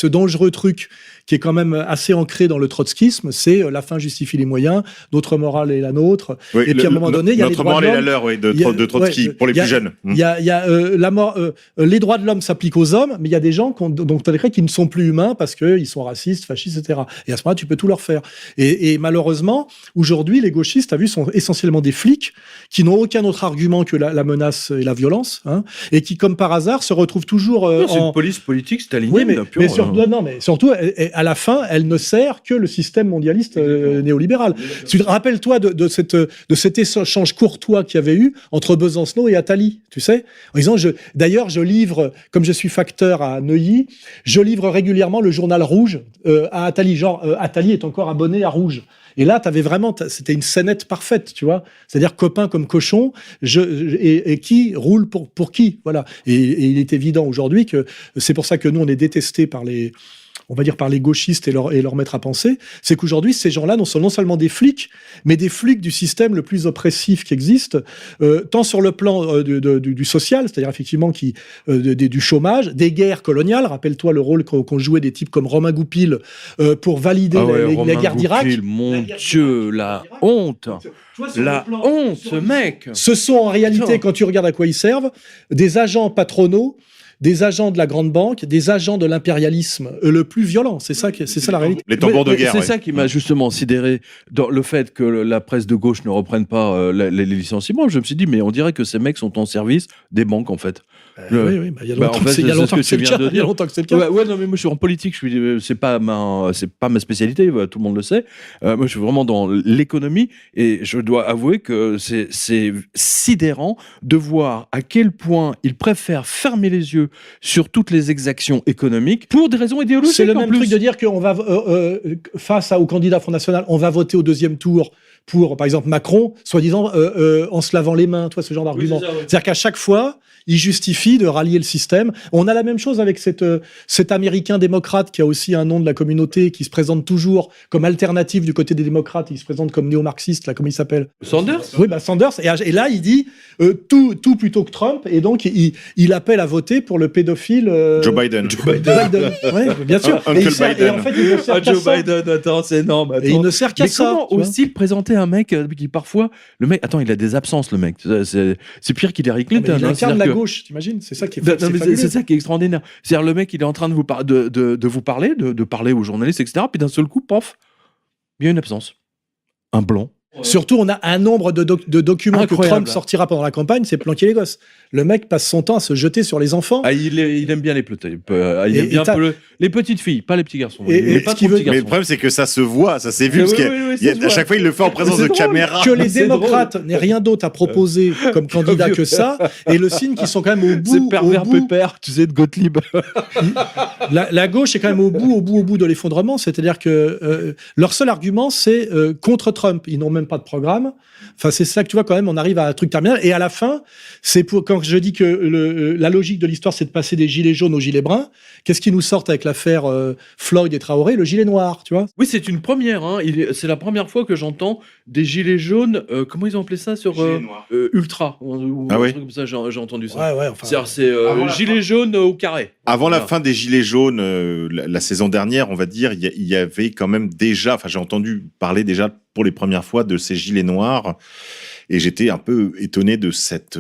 dangereux truc qui est quand même assez ancré dans le trotskisme, c'est la fin justifie les moyens, notre morale est la nôtre. Oui, et puis à un moment donné, il y a les droits de l'homme. Notre morale est la leur, de Trotsky, pour les plus jeunes. Il y a les droits de l'homme s'appliquent aux hommes, mais il y a des gens qui ne sont plus humains parce qu'ils sont racistes, fascistes, etc. Et à ce moment-là, tu peux tout leur faire. Et malheureusement, aujourd'hui, les gauchistes, t'as vu, sont essentiellement des flics qui n'ont aucun autre argument que la menace et la violence, hein, et qui, comme par hasard, se retrouvent toujours c'est une police politique stalinienne. Oui, mais surtout, à la fin, elle ne sert que le système mondialiste néolibéral. Rappelle-toi de cet échange courtois qu'il y avait eu entre Besancenot et Attali, tu sais, en disant, d'ailleurs, je livre, comme je suis facteur à Neuilly, je livre régulièrement le journal Rouge à Attali. Genre, Attali est encore abonné à Rouge. Et là, c'était une scénette parfaite, tu vois. C'est-à-dire copain comme cochon, et qui roule pour qui, voilà. Et il est évident aujourd'hui que c'est pour ça que nous, on est détestés par les gauchistes et leur maître à penser, c'est qu'aujourd'hui, ces gens-là sont non seulement des flics, mais des flics du système le plus oppressif qui existe, tant sur le plan du social, c'est-à-dire effectivement du chômage, des guerres coloniales. Rappelle-toi le rôle qu'ont joué des types comme Romain Goupil pour valider la guerre d'Irak. Mon Dieu, la honte. La honte, ce mec. Ce sont en réalité, quand tu regardes à quoi ils servent, des agents patronaux, des agents de la grande banque, des agents de l'impérialisme le plus violent. C'est ça la réalité. Les tambours de guerre. C'est ça qui m'a justement sidéré dans le fait que la presse de gauche ne reprenne pas les licenciements. Je me suis dit, mais on dirait que ces mecs sont en service des banques, en fait. Oui, il y a longtemps que c'est le cas. Il y a longtemps que c'est le cas. Ouais, non, mais moi je suis en politique, c'est pas ma spécialité, tout le monde le sait. Moi je suis vraiment dans l'économie et je dois avouer que c'est sidérant de voir à quel point ils préfèrent fermer les yeux sur toutes les exactions économiques pour des raisons idéologiques. C'est le même truc de dire qu'on va face au candidat Front National, on va voter au deuxième tour pour, par exemple, Macron, soi-disant en se lavant les mains, toi, ce genre d'argument. Oui, c'est-à-dire qu'à chaque fois, il justifie de rallier le système. On a la même chose avec cet Américain démocrate qui a aussi un nom de la communauté, qui se présente toujours comme alternative du côté des démocrates. Il se présente comme néo-marxiste, là, comment il s'appelle ? Sanders ? Oui, Sanders. Et là, il dit tout plutôt que Trump. Et donc, il appelle à voter pour le pédophile... Joe Biden. Oui, bien sûr. Biden. Et en fait, il ne sert qu'à ça. Biden, attends, c'est énorme. Attends. Et il ne sert qu'à ça. Mais comment aussi présenter un mec qui parfois... Le mec, attends, il a des absences, le mec. C'est pire qu'Hillary Clinton. Il incarne la gauche, t'imagines ? C'est ça qui est c'est ça qui est extraordinaire. C'est-à-dire, le mec, il est en train de vous parler, de parler aux journalistes, etc. Puis d'un seul coup, pof, il y a une absence. Un blanc. Surtout, on a un nombre de documents incroyable. Que Trump sortira pendant la campagne, c'est planquer les gosses. Le mec passe son temps à se jeter sur les enfants. Ah, il aime bien les les petites filles, pas les petits garçons. Mais le problème, c'est que ça se voit, ça s'est vu. À chaque fois, il le fait en présence de caméra. Que les démocrates n'aient rien d'autre à proposer comme candidat que ça, et le signe qu'ils sont quand même au bout. C'est pervers pépère, tu sais, de Gottlieb. La gauche est quand même au bout de l'effondrement, c'est-à-dire que leur seul argument, c'est contre Trump. Ils n'ont même même pas de programme. Enfin, c'est ça que tu vois quand même, on arrive à un truc terminal. Et à la fin, c'est pour quand je dis que la logique de l'histoire, c'est de passer des gilets jaunes aux gilets bruns. Qu'est-ce qui nous sort avec l'affaire Floyd et Traoré? Le gilet noir, tu vois. Oui, c'est une première. Hein. C'est la première fois que j'entends des gilets jaunes. Comment ils ont appelé ça sur Ultra ou Ah un oui. truc comme ça, j'ai entendu ça. Ouais, enfin. C'est-à-dire, c'est gilets jaunes au carré. Avant la Voilà. fin des Gilets jaunes, la saison dernière, on va dire, il y avait quand même déjà, enfin j'ai entendu parler déjà pour les premières fois de ces Gilets noirs, et j'étais un peu étonné de cette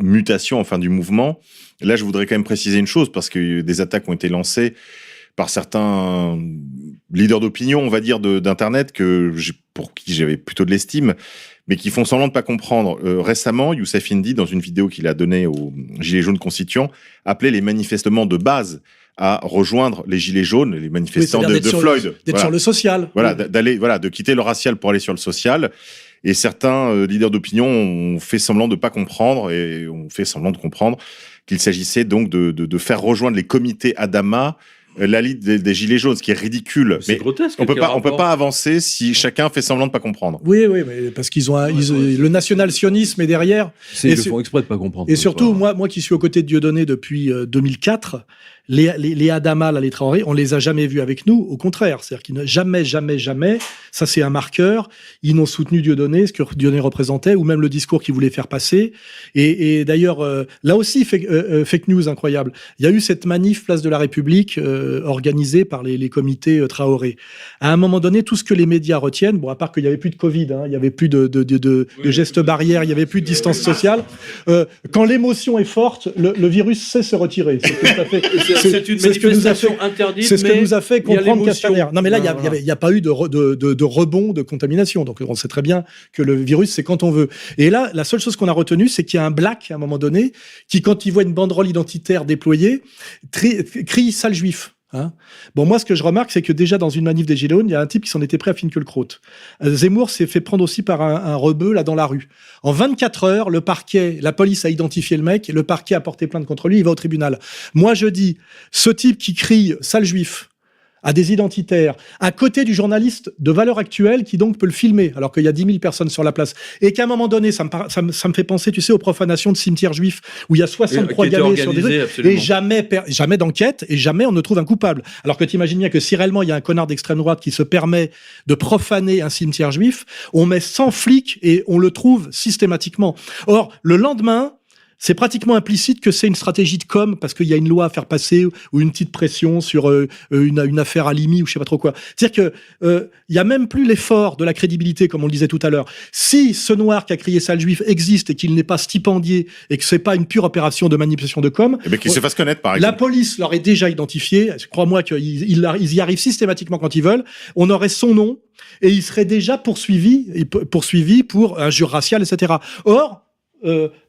mutation enfin du mouvement. Là, je voudrais quand même préciser une chose, parce que des attaques ont été lancées par certains leaders d'opinion, on va dire, d'Internet, pour qui j'avais plutôt de l'estime, mais qui font semblant de pas comprendre. Récemment, Youssef Indy, dans une vidéo qu'il a donnée aux Gilets jaunes constituants, appelait les manifestements de base à rejoindre les Gilets jaunes, les manifestants c'est-à-dire de Floyd. D'être Voilà. sur le social. Voilà, de quitter le racial pour aller sur le social. Et certains leaders d'opinion ont fait semblant de pas comprendre et ont fait semblant de comprendre qu'il s'agissait donc de faire rejoindre les comités Adama la Ligue des Gilets jaunes, ce qui est ridicule. C'est Mais grotesque. on peut quel pas rapport. avancer si chacun fait semblant de pas comprendre. Oui, mais parce qu'ils ont le national-sionisme est derrière. Ils Et le su- font exprès de pas comprendre. Et surtout, Voilà. moi qui suis aux côtés de Dieudonné depuis 2004, les Adama, là, les Traoré, on les a jamais vus avec nous. Au contraire, c'est-à-dire qu'ils n'ont jamais, ça c'est un marqueur. Ils n'ont soutenu Dieudonné, ce que Dieudonné représentait, ou même le discours qu'il voulait faire passer. Et d'ailleurs, là aussi, fake news incroyable. Il y a eu cette manif Place de la République organisée par les comités Traoré. À un moment donné, tout ce que les médias retiennent, bon, à part qu'il y avait plus de Covid, hein, il y avait plus de gestes barrières, il y avait plus de distance sociale. Quand l'émotion est forte, le virus sait se retirer. C'est tout à fait. C'est une c'est ce que nous a manifestation fait- interdite. C'est ce que mais nous a fait il y a comprendre l'émotion. Castaner. Non, mais là, il Voilà. n'y a pas eu de rebond de contamination. Donc, on sait très bien que le virus, c'est quand on veut. Et là, la seule chose qu'on a retenue, c'est qu'il y a un black, à un moment donné, qui, quand il voit une banderole identitaire déployée, crie « sale juif ». Hein. Bon, moi, ce que je remarque, c'est que déjà dans une manif des Gilets jaunes, il y a un type qui s'en était prêt à Finkielkraut. Zemmour s'est fait prendre aussi par un rebeu là dans la rue. En 24 heures, la police a identifié le mec, le parquet a porté plainte contre lui, il va au tribunal. Moi, je dis, ce type qui crie « sale juif », à des identitaires, à côté du journaliste de Valeurs Actuelles qui donc peut le filmer, alors qu'il y a 10 000 personnes sur la place. Et qu'à un moment donné, ça me fait penser, tu sais, aux profanations de cimetières juifs, où il y a 63 Qui était gamets sur des organisé, trucs, absolument. et jamais d'enquête, et jamais on ne trouve un coupable. Alors que tu imagines bien que si réellement il y a un connard d'extrême droite qui se permet de profaner un cimetière juif, on met 100 flics et on le trouve systématiquement. Or, le lendemain, c'est pratiquement implicite que c'est une stratégie de com parce qu'il y a une loi à faire passer ou une petite pression sur une affaire Halimi ou je sais pas trop quoi. C'est-à-dire que il y a même plus l'effort de la crédibilité comme on le disait tout à l'heure. Si ce noir qui a crié sale juif existe et qu'il n'est pas stipendié et que c'est pas une pure opération de manipulation de com, Et bien qu'ils se fassent connaître, par la exemple. police l'aurait déjà identifié. Crois-moi qu'ils y arrivent systématiquement quand ils veulent. On aurait son nom et il serait déjà poursuivi pour injure raciale, etc. Or,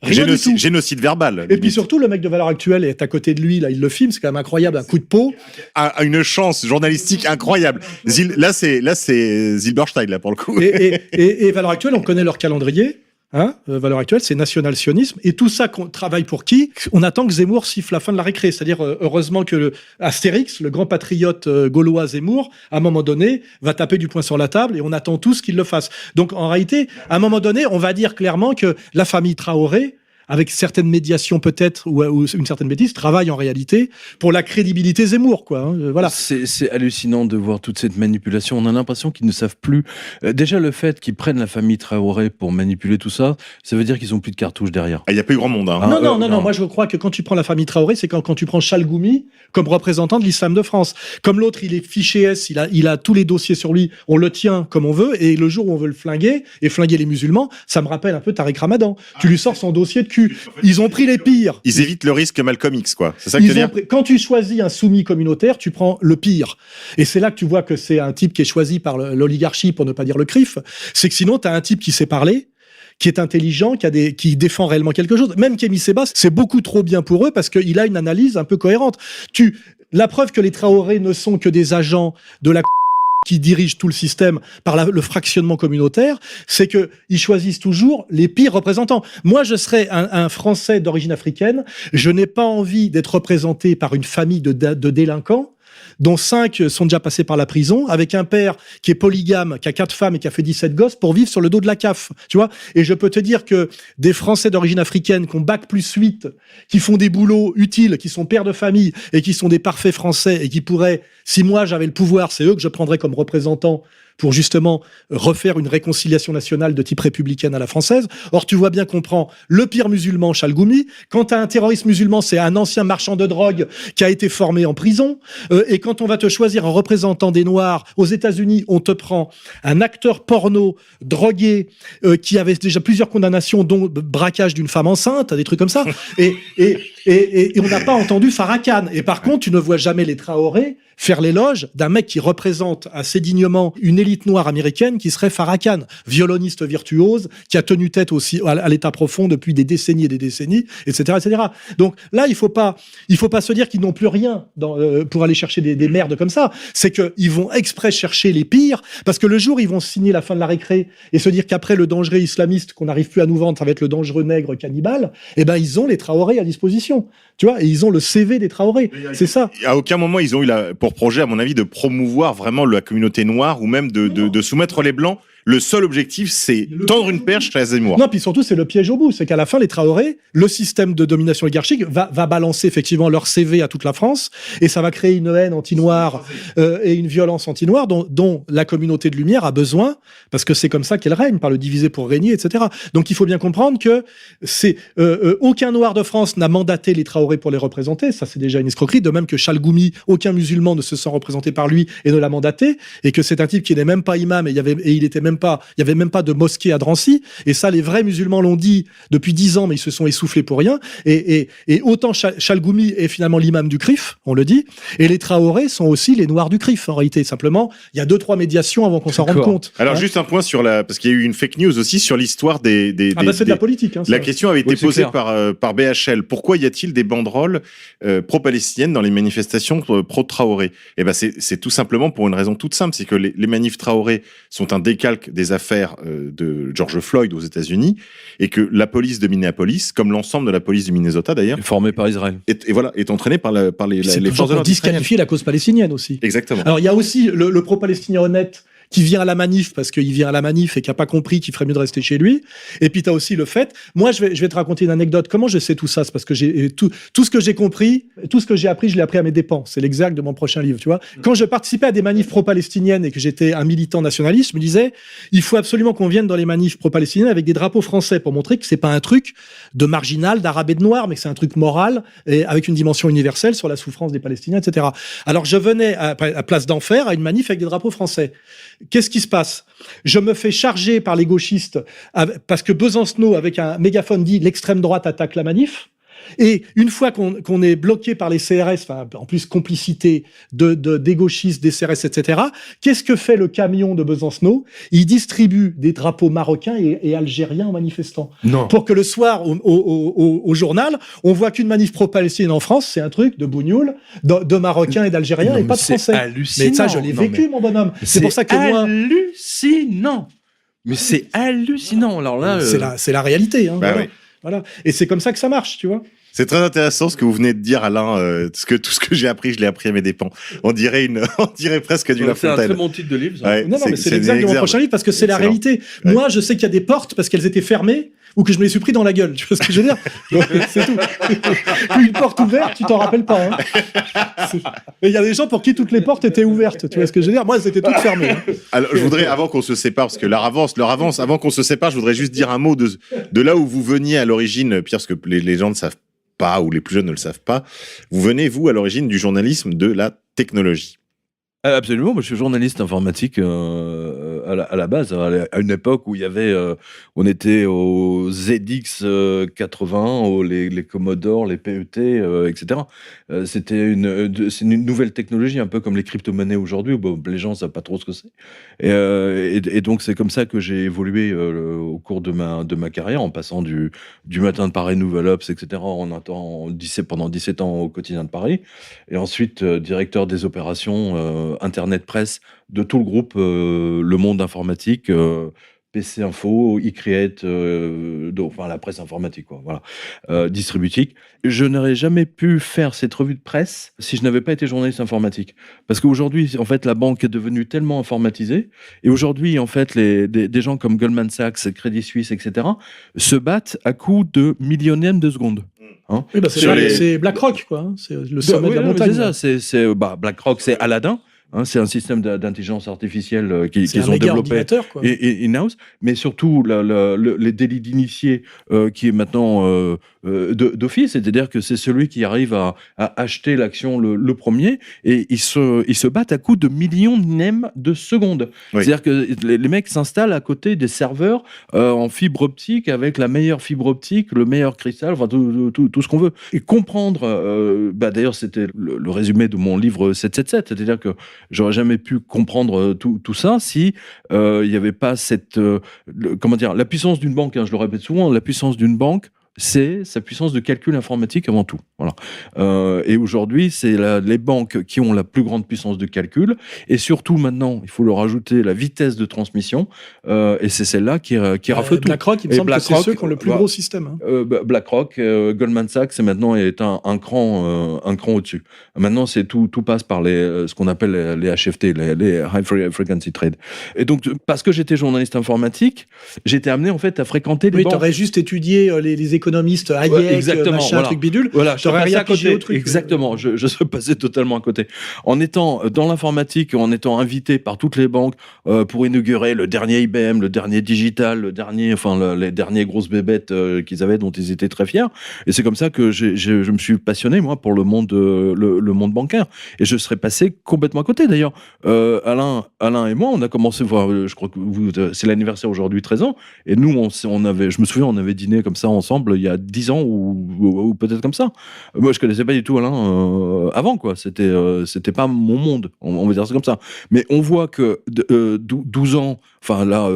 rien du tout. Génocide verbal. Et puis limite. surtout, le mec de Valeurs Actuelles est à côté de lui, là, il le filme, c'est quand même incroyable, un coup de peau. A une chance journalistique incroyable. Là, c'est Zilberstein, là, pour le coup. Et Valeurs Actuelles, on connaît leur calendrier. Hein, Valeurs Actuelles, c'est national-sionisme. Et tout ça, qu'on travaille pour qui? On attend que Zemmour siffle la fin de la récré. C'est-à-dire, heureusement que Astérix, le grand patriote gaulois Zemmour, à un moment donné, va taper du poing sur la table et on attend tous qu'il le fasse. Donc, en réalité, à un moment donné, on va dire clairement que la famille Traoré, avec certaines médiations peut-être, ou une certaine bêtise, travaille en réalité pour la crédibilité Zemmour, quoi. Hein, voilà. C'est hallucinant de voir toute cette manipulation. On a l'impression qu'ils ne savent plus. Déjà, le fait qu'ils prennent la famille Traoré pour manipuler tout ça, ça veut dire qu'ils ont plus de cartouches derrière. Il n'y a pas eu grand monde. Hein. Non. Moi, je crois que quand tu prends la famille Traoré, c'est quand tu prends Chalgoumi comme représentant de l'islam de France. Comme l'autre, il est fiché S, il a tous les dossiers sur lui, on le tient comme on veut, et le jour où on veut le flinguer, et flinguer les musulmans, ça me rappelle un peu Tariq Ramadan. Tu lui sors son dossier de cul. Ils ont pris les pires. Ils évitent le risque Malcolm X, quoi. C'est ça que tu veux dire? Quand tu choisis un soumis communautaire, tu prends le pire. Et c'est là que tu vois que c'est un type qui est choisi par l'oligarchie, pour ne pas dire le CRIF. C'est que sinon, tu as un type qui sait parler, qui est intelligent, qui défend réellement quelque chose. Même Kémy Sébasse, c'est beaucoup trop bien pour eux parce qu'il a une analyse un peu cohérente. La preuve que les Traoré ne sont que des agents de la qui dirigent tout le système par le fractionnement communautaire, c'est que ils choisissent toujours les pires représentants. Moi, je serais un Français d'origine africaine, je n'ai pas envie d'être représenté par une famille de délinquants. dont 5 sont déjà passés par la prison, avec un père qui est polygame, qui a 4 femmes et qui a fait 17 gosses pour vivre sur le dos de la CAF, tu vois. Et je peux te dire que des Français d'origine africaine qui ont bac+8, qui font des boulots utiles, qui sont pères de famille et qui sont des parfaits Français et qui pourraient, si moi j'avais le pouvoir, c'est eux que je prendrais comme représentants pour justement refaire une réconciliation nationale de type républicaine à la française. Or, tu vois bien qu'on prend le pire musulman, Chalgoumi. Quand tu as un terroriste musulman, c'est un ancien marchand de drogue qui a été formé en prison. Et quand on va te choisir un représentant des Noirs, aux États-Unis, on te prend un acteur porno, drogué, qui avait déjà plusieurs condamnations, dont braquage d'une femme enceinte, des trucs comme ça. Et on n'a pas entendu Farrakhan. Et par contre, tu ne vois jamais les Traoré faire l'éloge d'un mec qui représente assez dignement une élite noire américaine qui serait Farrakhan, violoniste virtuose, qui a tenu tête aussi à l'état profond depuis des décennies et des décennies, etc., etc. Donc là, il faut pas se dire qu'ils n'ont plus rien pour aller chercher des merdes comme ça. C'est qu'ils vont exprès chercher les pires, parce que le jour où ils vont signer la fin de la récré et se dire qu'après le dangereux islamiste qu'on n'arrive plus à nous vendre, ça va être le dangereux nègre cannibale, eh ben ils ont les Traoré à disposition. Tu vois, et ils ont le CV des Traoré. C'est ça. À aucun moment, ils ont eu pour projet, à mon avis, de promouvoir vraiment la communauté noire ou même de soumettre les Blancs. Le seul objectif, c'est tendre une perche à Zemmour. Non, puis surtout, c'est le piège au bout. C'est qu'à la fin, les Traoré, le système de domination oligarchique va balancer effectivement leur CV à toute la France et ça va créer une haine anti-noire et une violence anti-noire dont la communauté de lumière a besoin parce que c'est comme ça qu'elle règne, par le diviser pour régner, etc. Donc, il faut bien comprendre que aucun noir de France n'a mandaté les Traoré pour les représenter. Ça, c'est déjà une escroquerie. De même que Chalgoumi, aucun musulman ne se sent représenté par lui et ne l'a mandaté et que c'est un type qui n'est même pas imam et il était même pas, il y avait même pas de mosquée à Drancy, et ça les vrais musulmans l'ont dit depuis 10 ans, mais ils se sont essoufflés pour rien, et autant Chalgoumi est finalement l'imam du CRIF, on le dit, et les Traoré sont aussi les noirs du CRIF en réalité, simplement il y a 2-3 médiations avant qu'on s'en rende compte. Alors juste un point sur parce qu'il y a eu une fake news aussi sur l'histoire c'est de la politique. La question avait été posée par BHL. Pourquoi y a-t-il des banderoles pro-palestiniennes dans les manifestations pro-Traoré? Eh ben c'est tout simplement pour une raison toute simple, c'est que les manifs Traoré sont un décalque des affaires de George Floyd aux États-Unis et que la police de Minneapolis, comme l'ensemble de la police du Minnesota d'ailleurs, formée par Israël, est entraînée par les forces de l'ordre disqualifier la cause palestinienne aussi. Exactement. Alors il y a aussi le pro-palestinien honnête qui vient à la manif parce qu'il vient à la manif et qui a pas compris qu'il ferait mieux de rester chez lui. Et puis t'as aussi le fait, moi je vais te raconter une anecdote. Comment je sais tout ça? C'est parce que j'ai tout ce que j'ai compris, tout ce que j'ai appris, je l'ai appris à mes dépens. C'est l'exergue de mon prochain livre, tu vois. Quand je participais à des manifs pro-palestiniennes et que j'étais un militant nationaliste, je me disais, il faut absolument qu'on vienne dans les manifs pro-palestiniennes avec des drapeaux français pour montrer que c'est pas un truc de marginal, d'arabe et de noir, mais que c'est un truc moral et avec une dimension universelle sur la souffrance des Palestiniens, etc. Alors je venais à Place d'Enfer à une manif avec des drapeaux français. Qu'est-ce qui se passe? Je me fais charger par les gauchistes parce que Besancenot, avec un mégaphone, dit l'extrême droite attaque la manif. Et une fois qu'on est bloqué par les CRS, enfin, en plus complicité des gauchistes, des CRS, etc., qu'est-ce que fait le camion de Besancenot? Il distribue des drapeaux marocains et algériens aux manifestants. Non. Pour que le soir, au journal, on voit qu'une manif pro-palestinienne en France, c'est un truc de bougnoul, de marocains et d'algériens et pas de français. C'est hallucinant. Mais ça, je l'ai vécu, mon bonhomme. C'est pour ça que moi... hallucinant. Mais c'est hallucinant. Alors là, c'est la réalité. Hein, bah voilà. Oui. Voilà. Et c'est comme ça que ça marche, tu vois. C'est très intéressant ce que vous venez de dire, Alain. Tout ce que j'ai appris, je l'ai appris à mes dépens. On dirait presque du La Fontaine. C'est un très bon titre de livre. Ça. Ouais, non, mais c'est l'exact de mon prochain livre parce que c'est la réalité. Ouais. Moi, je sais qu'il y a des portes parce qu'elles étaient fermées ou que je me les suis pris dans la gueule. Tu vois ce que je veux dire? Donc, c'est tout. Une porte ouverte, tu t'en rappelles pas. Hein. Et il y a des gens pour qui toutes les portes étaient ouvertes. Tu vois ce que je veux dire? Moi, elles étaient toutes fermées. Hein. Alors, je voudrais, avant qu'on se sépare, parce que l'heure avance, avant qu'on se sépare, je voudrais juste dire un mot de là où vous veniez à l'origine, Pierre, parce que les gens ne savent pas, ou les plus jeunes ne le savent pas. Vous venez, vous, à l'origine du journalisme de la technologie. Absolument, moi je suis journaliste informatique à la base, à une époque où il y avait, on était aux ZX 80, les Commodore, les PET, etc. C'est une nouvelle technologie, un peu comme les crypto-monnaies aujourd'hui, où les gens ne savent pas trop ce que c'est. Et donc c'est comme ça que j'ai évolué au cours de ma carrière, en passant du matin de Paris, Nouvel Obs, etc., pendant 17 ans au quotidien de Paris, et ensuite directeur des opérations Internet Presse de tout le groupe Le Monde Informatique, PC Info, eCreate, enfin la presse informatique, quoi, voilà, Distributique. Je n'aurais jamais pu faire cette revue de presse si je n'avais pas été journaliste informatique. Parce qu'aujourd'hui, en fait, la banque est devenue tellement informatisée, et aujourd'hui, en fait, des gens comme Goldman Sachs, Crédit Suisse, etc., se battent à coups de millionièmes de seconde. Hein, oui, bah c'est BlackRock, quoi. Hein. C'est le sommet de la montagne. C'est ça. BlackRock, c'est Aladdin. Hein, c'est un système d'intelligence artificielle qu'ils ont développé in-house, mais surtout les délits d'initiés qui est maintenant d'office, c'est-à-dire que c'est celui qui arrive à acheter l'action le premier, et ils se battent à coups de millionièmes de secondes. Oui. C'est-à-dire que les mecs s'installent à côté des serveurs en fibre optique, avec la meilleure fibre optique, le meilleur cristal, enfin tout ce qu'on veut. Et comprendre, d'ailleurs c'était le résumé de mon livre 777, c'est-à-dire que j'aurais jamais pu comprendre tout ça si il n'y avait pas cette la puissance d'une banque, hein, je le répète souvent, la puissance d'une banque, c'est sa puissance de calcul informatique avant tout. Voilà. Et aujourd'hui, c'est les banques qui ont la plus grande puissance de calcul, et surtout maintenant, il faut leur ajouter la vitesse de transmission, et c'est celle-là qui rafle tout. BlackRock, il me semble que c'est ceux qui ont le plus gros système. Hein. BlackRock, Goldman Sachs, maintenant est un cran au-dessus. Maintenant, tout passe par ce qu'on appelle les HFT, les High Frequency Trade. Et donc, parce que j'étais journaliste informatique, j'étais amené en fait à fréquenter les banques. Oui, t'aurais juste étudié les économistes, Hayek, machin, truc bidule. Voilà, j'aurais rien pigé au truc. Exactement, je serais passé totalement à côté. En étant dans l'informatique, en étant invité par toutes les banques pour inaugurer le dernier IBM, le dernier Digital, les derniers grosses bébêtes qu'ils avaient, dont ils étaient très fiers. Et c'est comme ça que je me suis passionné, moi, pour le monde bancaire. Et je serais passé complètement à côté. D'ailleurs, Alain et moi, on a commencé, je crois que c'est l'anniversaire aujourd'hui, 13 ans. Et nous, je me souviens, on avait dîné comme ça ensemble il y a 10 ans ou peut-être comme ça. Moi, je connaissais pas du tout Alain avant, quoi. C'était pas mon monde, on va dire ça comme ça. Mais on voit que 12 ans, enfin là,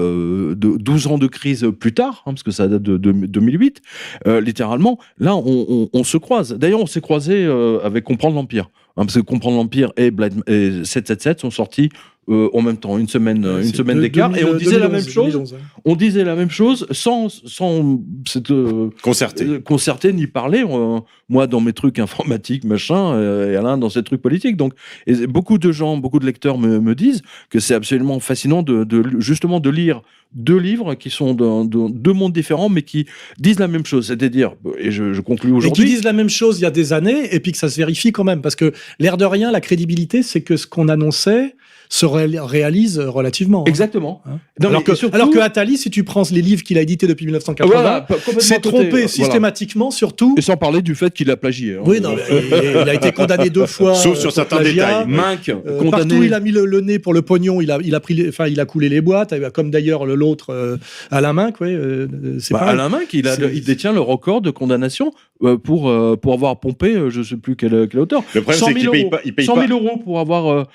12 ans de crise plus tard, hein, parce que ça date de 2008, littéralement, là, on se croise. D'ailleurs, on s'est croisés avec Comprendre l'Empire. Hein, parce que Comprendre l'Empire et 777 sont sortis en même temps, une semaine d'écart, et on disait la même chose. 2011, ouais. On disait la même chose sans concerter ni parler. Moi, dans mes trucs informatiques, machin, et Alain dans ses trucs politiques. Donc, et beaucoup de lecteurs me disent que c'est absolument fascinant justement de lire deux livres qui sont deux mondes différents, mais qui disent la même chose. C'est-à-dire, et je conclus aujourd'hui. Et qui disent la même chose il y a des années, et puis que ça se vérifie quand même. Parce que, l'air de rien, la crédibilité, c'est que ce qu'on annonçait se réalise relativement. Exactement. Hein. Alors que Attali, si tu prends les livres qu'il a édités depuis 1980, s'est trompé systématiquement, surtout. Et sans parler du fait qu'il a plagié. Hein. Oui, non, il a été condamné 2 fois. Sauf sur certains détails. Minck, condamné. Partout où il a mis le nez pour le pognon, il a coulé les boîtes, comme d'ailleurs l'autre Alain Minck. Alain Minck, il détient le record de condamnation pour avoir pompé, je ne sais plus quelle hauteur. Le problème, c'est qu'il paye 100 000 euros pour avoir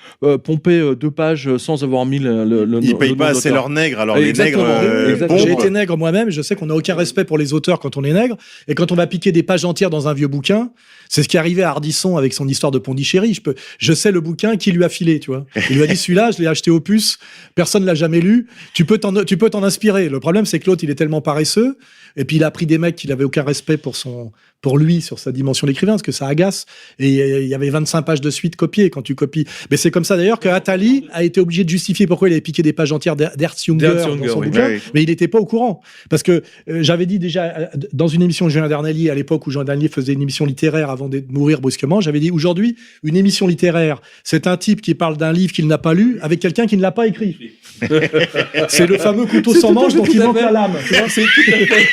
pompé 2 pages sans avoir mis le ils payent pas assez leurs nègres, alors exactement, les nègres J'ai été nègre moi-même, je sais qu'on n'a aucun respect pour les auteurs quand on est nègre, et quand on va piquer des pages entières dans un vieux bouquin, c'est ce qui est arrivé à Ardisson avec son histoire de Pondichéry. Je sais le bouquin qui lui a filé, tu vois. Il lui a dit, celui-là, je l'ai acheté au puce, personne l'a jamais lu, tu peux t'en inspirer. Le problème, c'est que l'autre, il est tellement paresseux, et puis il a pris des mecs qui n'avaient aucun respect pour lui, sur sa dimension d'écrivain, parce que ça agace, et il y avait 25 pages de suite copiées quand tu copies. Mais c'est comme ça d'ailleurs que Attali a été obligé de justifier pourquoi il avait piqué des pages entières d'Ernst Junger dans son bouquin, mais il n'était pas au courant. Parce que j'avais dit déjà, dans une émission de Julien Darnelly, à l'époque où Julien Darnelly faisait une émission littéraire avant de mourir brusquement, j'avais dit, aujourd'hui, une émission littéraire, c'est un type qui parle d'un livre qu'il n'a pas lu avec quelqu'un qui ne l'a pas écrit. C'est le fameux couteau sans manche dont il manque la lame. Tu vois, c'est tout à fait...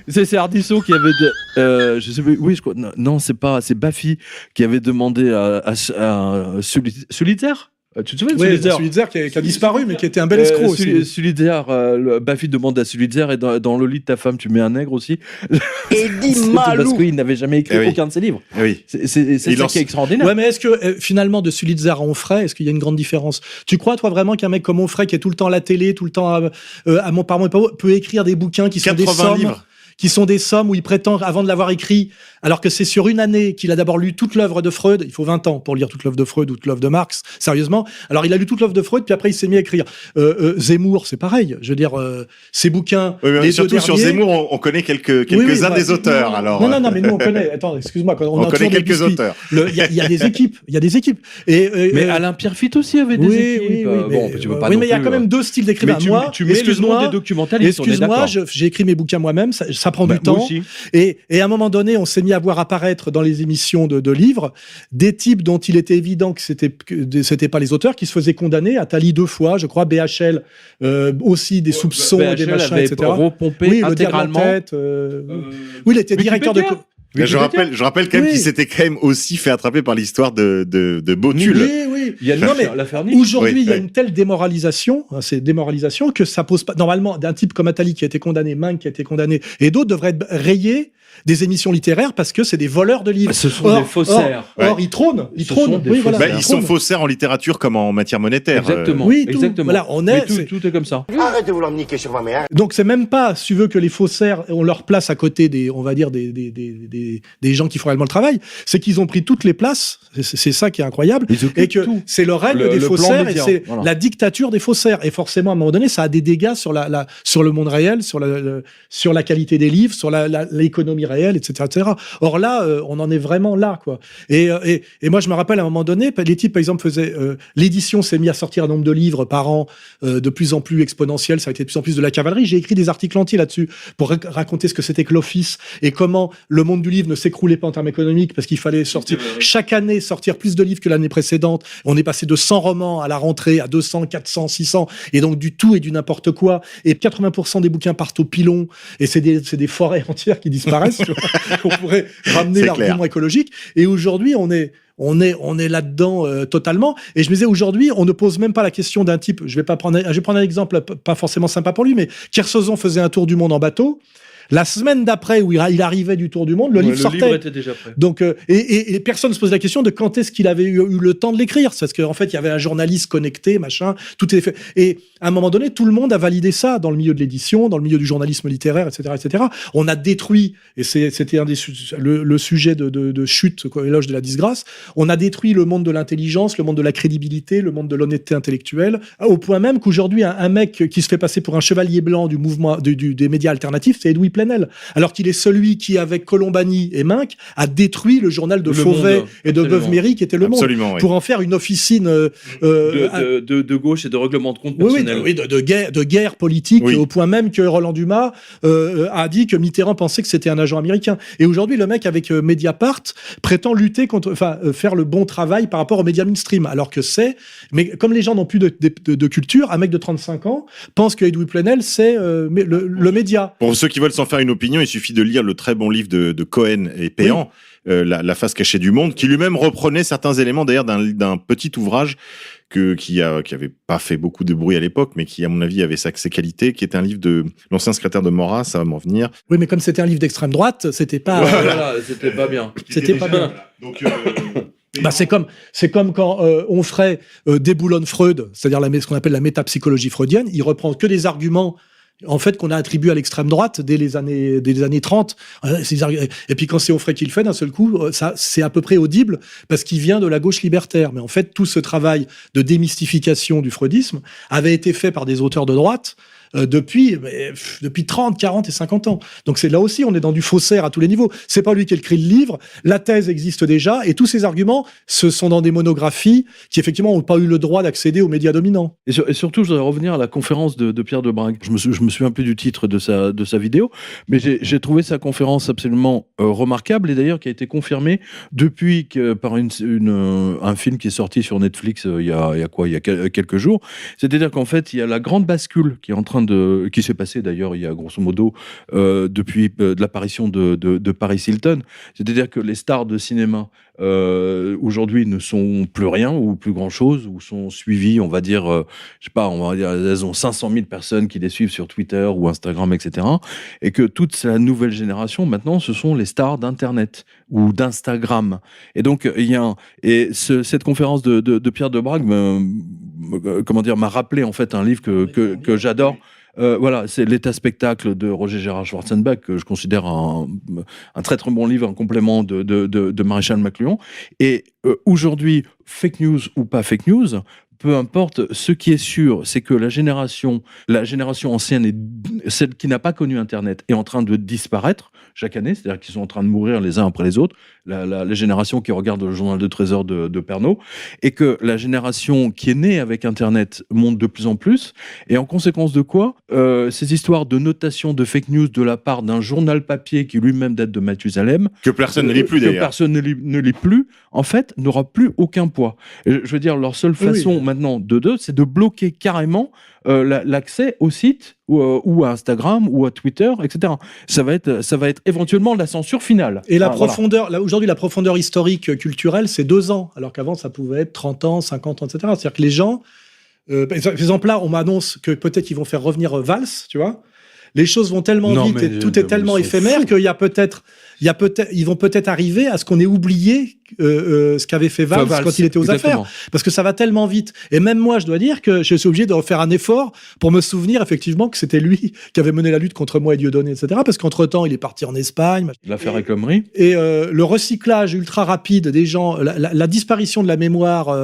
c'est Ardisson qui avait je sais plus, oui, je crois, non, c'est Baffy qui avait demandé à Sulitzer. Tu te souviens de Sulitzer qui a disparu, mais qui était un bel escroc aussi. Sulitzer, Baffy demande à Sulitzer, et dans le lit de ta femme, tu mets un nègre aussi. Et dit Malou. Parce qu'il n'avait jamais écrit aucun de ses livres. Oui. C'est ça qui est extraordinaire. Ouais, mais est-ce que finalement, de Sulitzer à Onfray, est-ce qu'il y a une grande différence? Tu crois, toi, vraiment qu'un mec comme Onfray, qui est tout le temps à la télé, tout le temps à Montparnasse, peut écrire des bouquins qui sont des sommes livres. qui sont des sommes où il prétend, avant de l'avoir écrit, alors que c'est sur une année qu'il a d'abord lu toute l'œuvre de Freud. Il faut 20 ans pour lire toute l'œuvre de Freud ou toute l'œuvre de Marx, sérieusement. Alors, il a lu toute l'œuvre de Freud, puis après, il s'est mis à écrire. Zemmour, c'est pareil. Je veux dire, ses bouquins. Oui, mais les surtout deux sur derniers, Zemmour, on connaît quelques-uns des auteurs. Alors, non, mais nous, on connaît. Attends, excuse-moi. on connaît quelques auteurs. Il y a des équipes. Il y a des équipes. Mais Alain Pierrefitte aussi avait des équipes. Oui, tu veux pas mais non il y a plus, quand même deux styles d'écrivain. Mais tu mets le nom des documentalistes. Excuse-moi, j'ai écrit mes bouquins moi-même. Ça prend du temps. Moi aussi. Et à un moment donné, on s'est mis à voir apparaître dans les émissions de livres des types dont il était évident que c'était pas les auteurs, qui se faiaisaient condamner. Attali 2 fois, je crois. BHL aussi des soupçons, BHL des machins, avait etc. repompé Oui, le intégralement. diable en tête. Oui, il était directeur de. Je rappelle quand même qu'il s'était quand même aussi fait attraper par l'histoire de Botul. Oui. Il y a l'affaire Nice. Aujourd'hui, il y a une telle démoralisation, que ça pose pas. Normalement, d'un type comme Attali qui a été condamné, Minck qui a été condamné, et d'autres devraient être rayés des émissions littéraires parce que c'est des voleurs de livres. Ce sont des faussaires. Or, ils trônent. Ils trônent. Ils sont faussaires en littérature comme en matière monétaire. Exactement. Oui, tout. Exactement. Voilà, Tout est comme ça. Arrête de vouloir me niquer sur ma mère. Donc c'est même pas, si tu veux, que les faussaires on leur place à côté des gens qui font réellement le travail, c'est qu'ils ont pris toutes les places. C'est ça qui est incroyable, et que c'est le règne des faussaires et c'est la dictature des faussaires. Et forcément, à un moment donné, ça a des dégâts sur le monde réel, sur la qualité des livres, sur l'économie réelle, etc. Or là, on en est vraiment là, quoi. Et moi, je me rappelle à un moment donné, les types, par exemple, faisaient l'édition s'est mis à sortir un nombre de livres par an de plus en plus exponentiel. Ça a été de plus en plus de la cavalerie. J'ai écrit des articles entiers là-dessus pour raconter ce que c'était que l'office et comment le monde du livre ne s'écroulait pas en termes économiques parce qu'il fallait chaque année sortir plus de livres que l'année précédente. On est passé de 100 romans à la rentrée à 200, 400, 600 et donc du tout et du n'importe quoi. Et 80% des bouquins partent au pilon et c'est des forêts entières qui disparaissent. Tu vois. On pourrait ramener l'argument écologique. Et aujourd'hui, on est là-dedans totalement. Et je me disais, aujourd'hui, on ne pose même pas la question d'un type. Je vais prendre un exemple pas forcément sympa pour lui, mais Kersozon faisait un tour du monde en bateau. La semaine d'après, où il arrivait du tour du monde, le livre sortait. Le livre était déjà prêt. Donc, et personne ne se pose la question de quand est-ce qu'il avait eu le temps de l'écrire. Parce qu'en fait, il y avait un journaliste connecté, machin, tout est fait. Et à un moment donné, tout le monde a validé ça dans le milieu de l'édition, dans le milieu du journalisme littéraire, etc., etc. On a détruit, et c'était le sujet de Chute, éloge de la disgrâce, on a détruit le monde de l'intelligence, le monde de la crédibilité, le monde de l'honnêteté intellectuelle, au point même qu'aujourd'hui, un mec qui se fait passer pour un chevalier blanc du mouvement des médias alternatifs, c'est Edoui Plenel, alors qu'il est celui qui, avec Colombani et Minck, a détruit le journal de Fauvet et de Beuve-Méry, qui était Le Monde, pour en faire une officine de gauche et de règlement de compte personnel. Oui, de guerre politique, au point même que Roland Dumas a dit que Mitterrand pensait que c'était un agent américain. Et aujourd'hui, le mec avec Mediapart prétend lutter contre, faire le bon travail par rapport aux médias mainstream, alors que mais comme les gens n'ont plus de culture, un mec de 35 ans pense que Edoui Plenel c'est le média. Pour ceux qui veulent s'en faire une opinion, il suffit de lire le très bon livre de Cohen et Péan, la face cachée du monde, qui lui-même reprenait certains éléments d'ailleurs d'un petit ouvrage qui avait pas fait beaucoup de bruit à l'époque, mais qui, à mon avis, avait ses qualités, qui était un livre de l'ancien secrétaire de Maurras, ça va m'en venir. Oui, mais comme c'était un livre d'extrême droite, c'était pas... c'était pas bien. C'était pas bien. Donc... c'est comme quand on ferait déboulonne Freud, c'est-à-dire ce qu'on appelle la métapsychologie freudienne, il reprend que des arguments en fait qu'on a attribué à l'extrême droite dès les années 30. Et puis quand c'est Onfray qui le fait, d'un seul coup, ça c'est à peu près audible parce qu'il vient de la gauche libertaire. Mais en fait, tout ce travail de démystification du freudisme avait été fait par des auteurs de droite depuis 30, 40 et 50 ans. Donc c'est là aussi, on est dans du faussaire à tous les niveaux. C'est pas lui qui a écrit le livre, la thèse existe déjà, et tous ces arguments, ce sont dans des monographies qui effectivement n'ont pas eu le droit d'accéder aux médias dominants. Et surtout, je voudrais revenir à la conférence de Pierre de Brague. Je me souviens plus du titre de sa vidéo, mais j'ai trouvé sa conférence absolument remarquable, et d'ailleurs qui a été confirmée depuis par un film qui est sorti sur Netflix il y a quelques jours. C'est-à-dire qu'en fait, il y a la grande bascule qui est en train qui s'est passé d'ailleurs il y a grosso modo depuis de l'apparition de Paris Hilton. C'est-à-dire que les stars de cinéma aujourd'hui ne sont plus rien ou plus grand-chose, ou sont suivies, on va dire, elles ont 500 000 personnes qui les suivent sur Twitter ou Instagram, etc. Et que toute la nouvelle génération, maintenant, ce sont les stars d'Internet ou d'Instagram. Et donc, cette conférence de Pierre de Brague m'a rappelé, en fait, un livre que j'adore, voilà, c'est l'état spectacle de Roger Gérard Schwarzenbach, que je considère un très très bon livre, un complément de Maréchal McLuhan. Et aujourd'hui, fake news ou pas fake news, peu importe, ce qui est sûr, c'est que la génération ancienne, celle qui n'a pas connu Internet, est en train de disparaître chaque année, c'est-à-dire qu'ils sont en train de mourir les uns après les autres, la génération qui regarde le journal de Trésor de Pernod, et que la génération qui est née avec Internet monte de plus en plus, et en conséquence de quoi, ces histoires de notation de fake news de la part d'un journal papier qui lui-même date de Mathusalem, Que personne ne lit plus, d'ailleurs. que personne ne lit plus, en fait, n'aura plus aucun poids. Je veux dire, leur seule façon maintenant c'est de bloquer carrément l'accès au site ou à Instagram ou à Twitter, etc. Ça va être éventuellement la censure finale. Et la profondeur, là, aujourd'hui, la profondeur historique culturelle, c'est 2 ans, alors qu'avant, ça pouvait être 30 ans, 50 ans, etc. C'est-à-dire que les gens, par exemple, là, on m'annonce que peut-être qu'ils vont faire revenir Valls, tu vois. Les choses vont tellement vite et tout est tellement éphémère qu'il y a peut-être, ils vont peut-être arriver à ce qu'on ait oublié ce qu'avait fait Valls quand il était aux affaires. Parce que ça va tellement vite. Et même moi, je dois dire que je suis obligé de refaire un effort pour me souvenir effectivement que c'était lui qui avait mené la lutte contre moi et Dieudonné, etc. Parce qu'entre-temps, il est parti en Espagne. L'affaire Réclamerie. Et le recyclage ultra rapide des gens, la disparition de la mémoire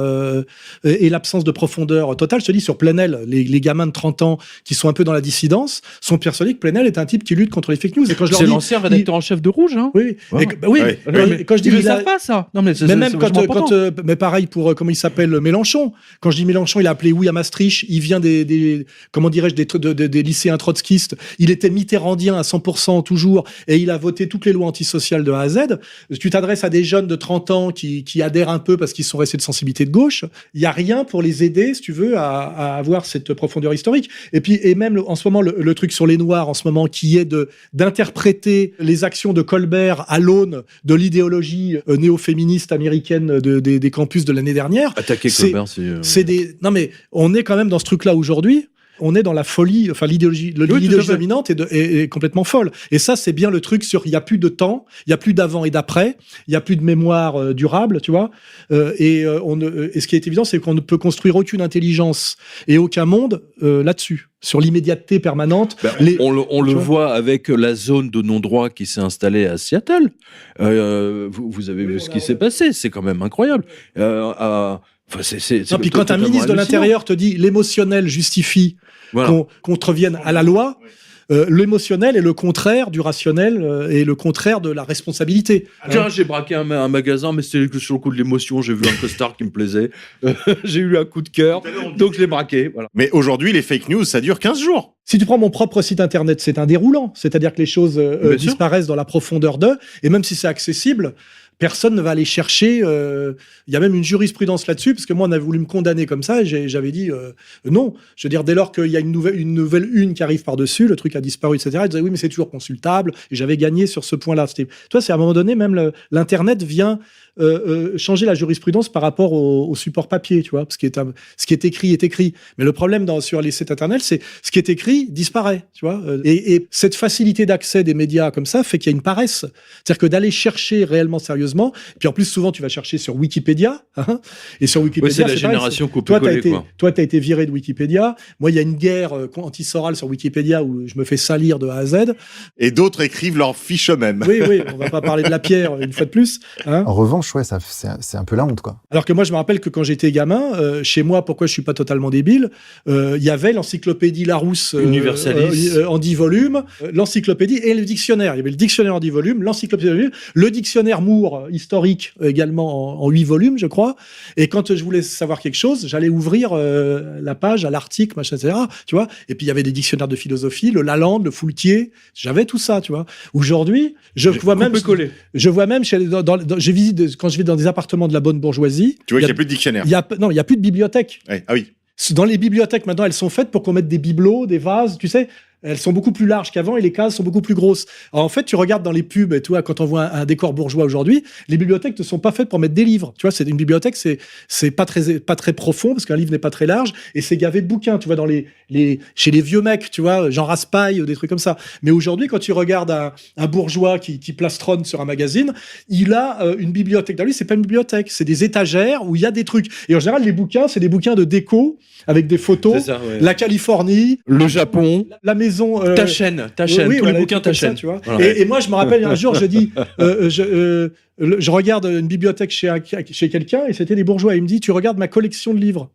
et l'absence de profondeur totale. Je te dis, sur Plenel, les gamins de 30 ans qui sont un peu dans la dissidence sont persuadés que Plenel est un type qui lutte contre les fake news. Et quand je leur c'est dis, l'ancien rédacteur en chef de Rouge, hein. Oui. Ouais. Quand je dis, ils ne savent pas ça. Non, mais mais même mais pareil pour comment il s'appelle, Mélenchon. Quand je dis Mélenchon, il a appelé oui à Maastricht. Il vient des comment dirais-je, des lycéens trotskistes. Il était mitterrandien à 100% toujours, et il a voté toutes les lois antisociales de A à Z. Tu t'adresses à des jeunes de 30 ans qui adhèrent un peu parce qu'ils sont restés de sensibilité de gauche. Il y a rien pour les aider, si tu veux, à avoir cette profondeur historique. Et même en ce moment, le truc sur les Noirs en ce moment, qui est d'interpréter les actions de Colbert à l'aune de l'idéologie néo-féministe américaine des campus de l'année dernière. Attaquer Colbert, non mais on est quand même dans ce truc-là aujourd'hui. On est dans la folie, enfin l'idéologie dominante est complètement folle. Et ça, c'est bien le truc sur il y a plus de temps, il y a plus d'avant et d'après, il y a plus de mémoire durable, tu vois. Et ce qui est évident, c'est qu'on ne peut construire aucune intelligence et aucun monde là-dessus, sur l'immédiateté permanente. On le voit avec la zone de non-droit qui s'est installée à Seattle. Vous avez vu ce qui s'est passé, c'est quand même incroyable. Puis quand un ministre de l'Intérieur te dit l'émotionnel justifie qu'on contrevienne à la loi, l'émotionnel est le contraire du rationnel et le contraire de la responsabilité. Tiens, j'ai braqué un magasin, mais c'était sur le coup de l'émotion. J'ai vu un costard qui me plaisait. J'ai eu un coup de cœur, donc je l'ai braqué. Voilà. Mais aujourd'hui, les fake news, ça dure 15 jours. Si tu prends mon propre site internet, c'est un déroulant. C'est-à-dire que les choses disparaissent dans la profondeur d'eux. Et même si c'est accessible, personne ne va aller chercher. Il y a même une jurisprudence là-dessus, parce que moi, on avait voulu me condamner comme ça, et j'avais dit non. Je veux dire, dès lors qu'il y a une nouvelle une qui arrive par-dessus, le truc a disparu, etc. Ils disaient oui, mais c'est toujours consultable. Et j'avais gagné sur ce point-là. Toi, c'est à un moment donné, même l'Internet vient changer la jurisprudence par rapport au support papier, tu vois, parce que ce qui est écrit est écrit. Mais le problème sur les sites internet, c'est ce qui est écrit disparaît, tu vois. Et cette facilité d'accès des médias comme ça fait qu'il y a une paresse. C'est-à-dire que d'aller chercher réellement sérieusement, puis en plus souvent tu vas chercher sur Wikipédia, hein, et sur Wikipédia, c'est la génération copier-coller, quoi. Toi, t'as été viré de Wikipédia. Moi, il y a une guerre anti-sorale sur Wikipédia où je me fais salir de A à Z. Et d'autres écrivent leurs fiches eux-mêmes. Oui, on va pas parler de la pierre une fois de plus. Hein. En revanche, ouais, c'est un peu la honte, quoi. Alors que moi, je me rappelle que quand j'étais gamin, chez moi, pourquoi je suis pas totalement débile, il y avait l'encyclopédie Larousse Universalis en 10 volumes, l'encyclopédie et le dictionnaire. Il y avait le dictionnaire en 10 volumes, l'encyclopédie en 10 volumes, le dictionnaire Moore historique également en 8 volumes, je crois. Et quand je voulais savoir quelque chose, j'allais ouvrir la page à l'article, machin, etc. Tu vois. Et puis il y avait des dictionnaires de philosophie, le Lalande, le Foulquier. J'avais tout ça, tu vois. Aujourd'hui, je vois même j'ai visité quand je vais dans des appartements de la bonne bourgeoisie. Tu vois qu'il n'y a plus de dictionnaire. Il y a plus de bibliothèque. Ouais. Ah oui. Dans les bibliothèques, maintenant, elles sont faites pour qu'on mette des bibelots, des vases, tu sais. elles sont beaucoup plus larges qu'avant et les cases sont beaucoup plus grosses. Alors, en fait, tu regardes dans les pubs, et toi, quand on voit un décor bourgeois aujourd'hui, les bibliothèques ne sont pas faites pour mettre des livres. Tu vois, c'est une bibliothèque, c'est pas très profond parce qu'un livre n'est pas très large et c'est gavé de bouquins. Tu vois, chez les vieux mecs, tu vois, Jean Raspail ou des trucs comme ça. Mais aujourd'hui, quand tu regardes un bourgeois qui plastronne sur un magazine, il a une bibliothèque. Dans lui, c'est pas une bibliothèque, c'est des étagères où il y a des trucs. Et en général, les bouquins, c'est des bouquins de déco avec des photos. C'est ça, ouais. La Californie, le Japon, la maison. ta chaîne, oui, tous les bouquins ta chaîne. Tu vois. Voilà. Et moi, je me rappelle un jour, je dis, je regarde une bibliothèque chez quelqu'un et c'était des bourgeois. Il me dit, tu regardes ma collection de livres.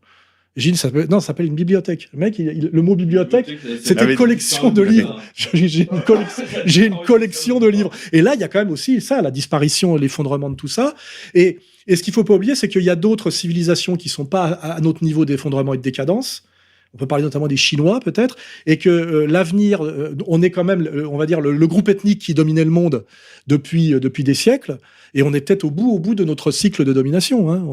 J'ai dit, ça s'appelle une bibliothèque. Le mec, le mot bibliothèque, c'était une collection de livres. J'ai une collection de livres. Et là, il y a quand même aussi ça, la disparition, l'effondrement de tout ça. Et ce qu'il faut pas oublier, c'est qu'il y a d'autres civilisations qui sont pas à notre niveau d'effondrement et de décadence. On peut parler notamment des Chinois, peut-être, et que l'avenir, on est quand même, on va dire, le groupe ethnique qui dominait le monde depuis des siècles, et on est peut-être au bout de notre cycle de domination. Hein.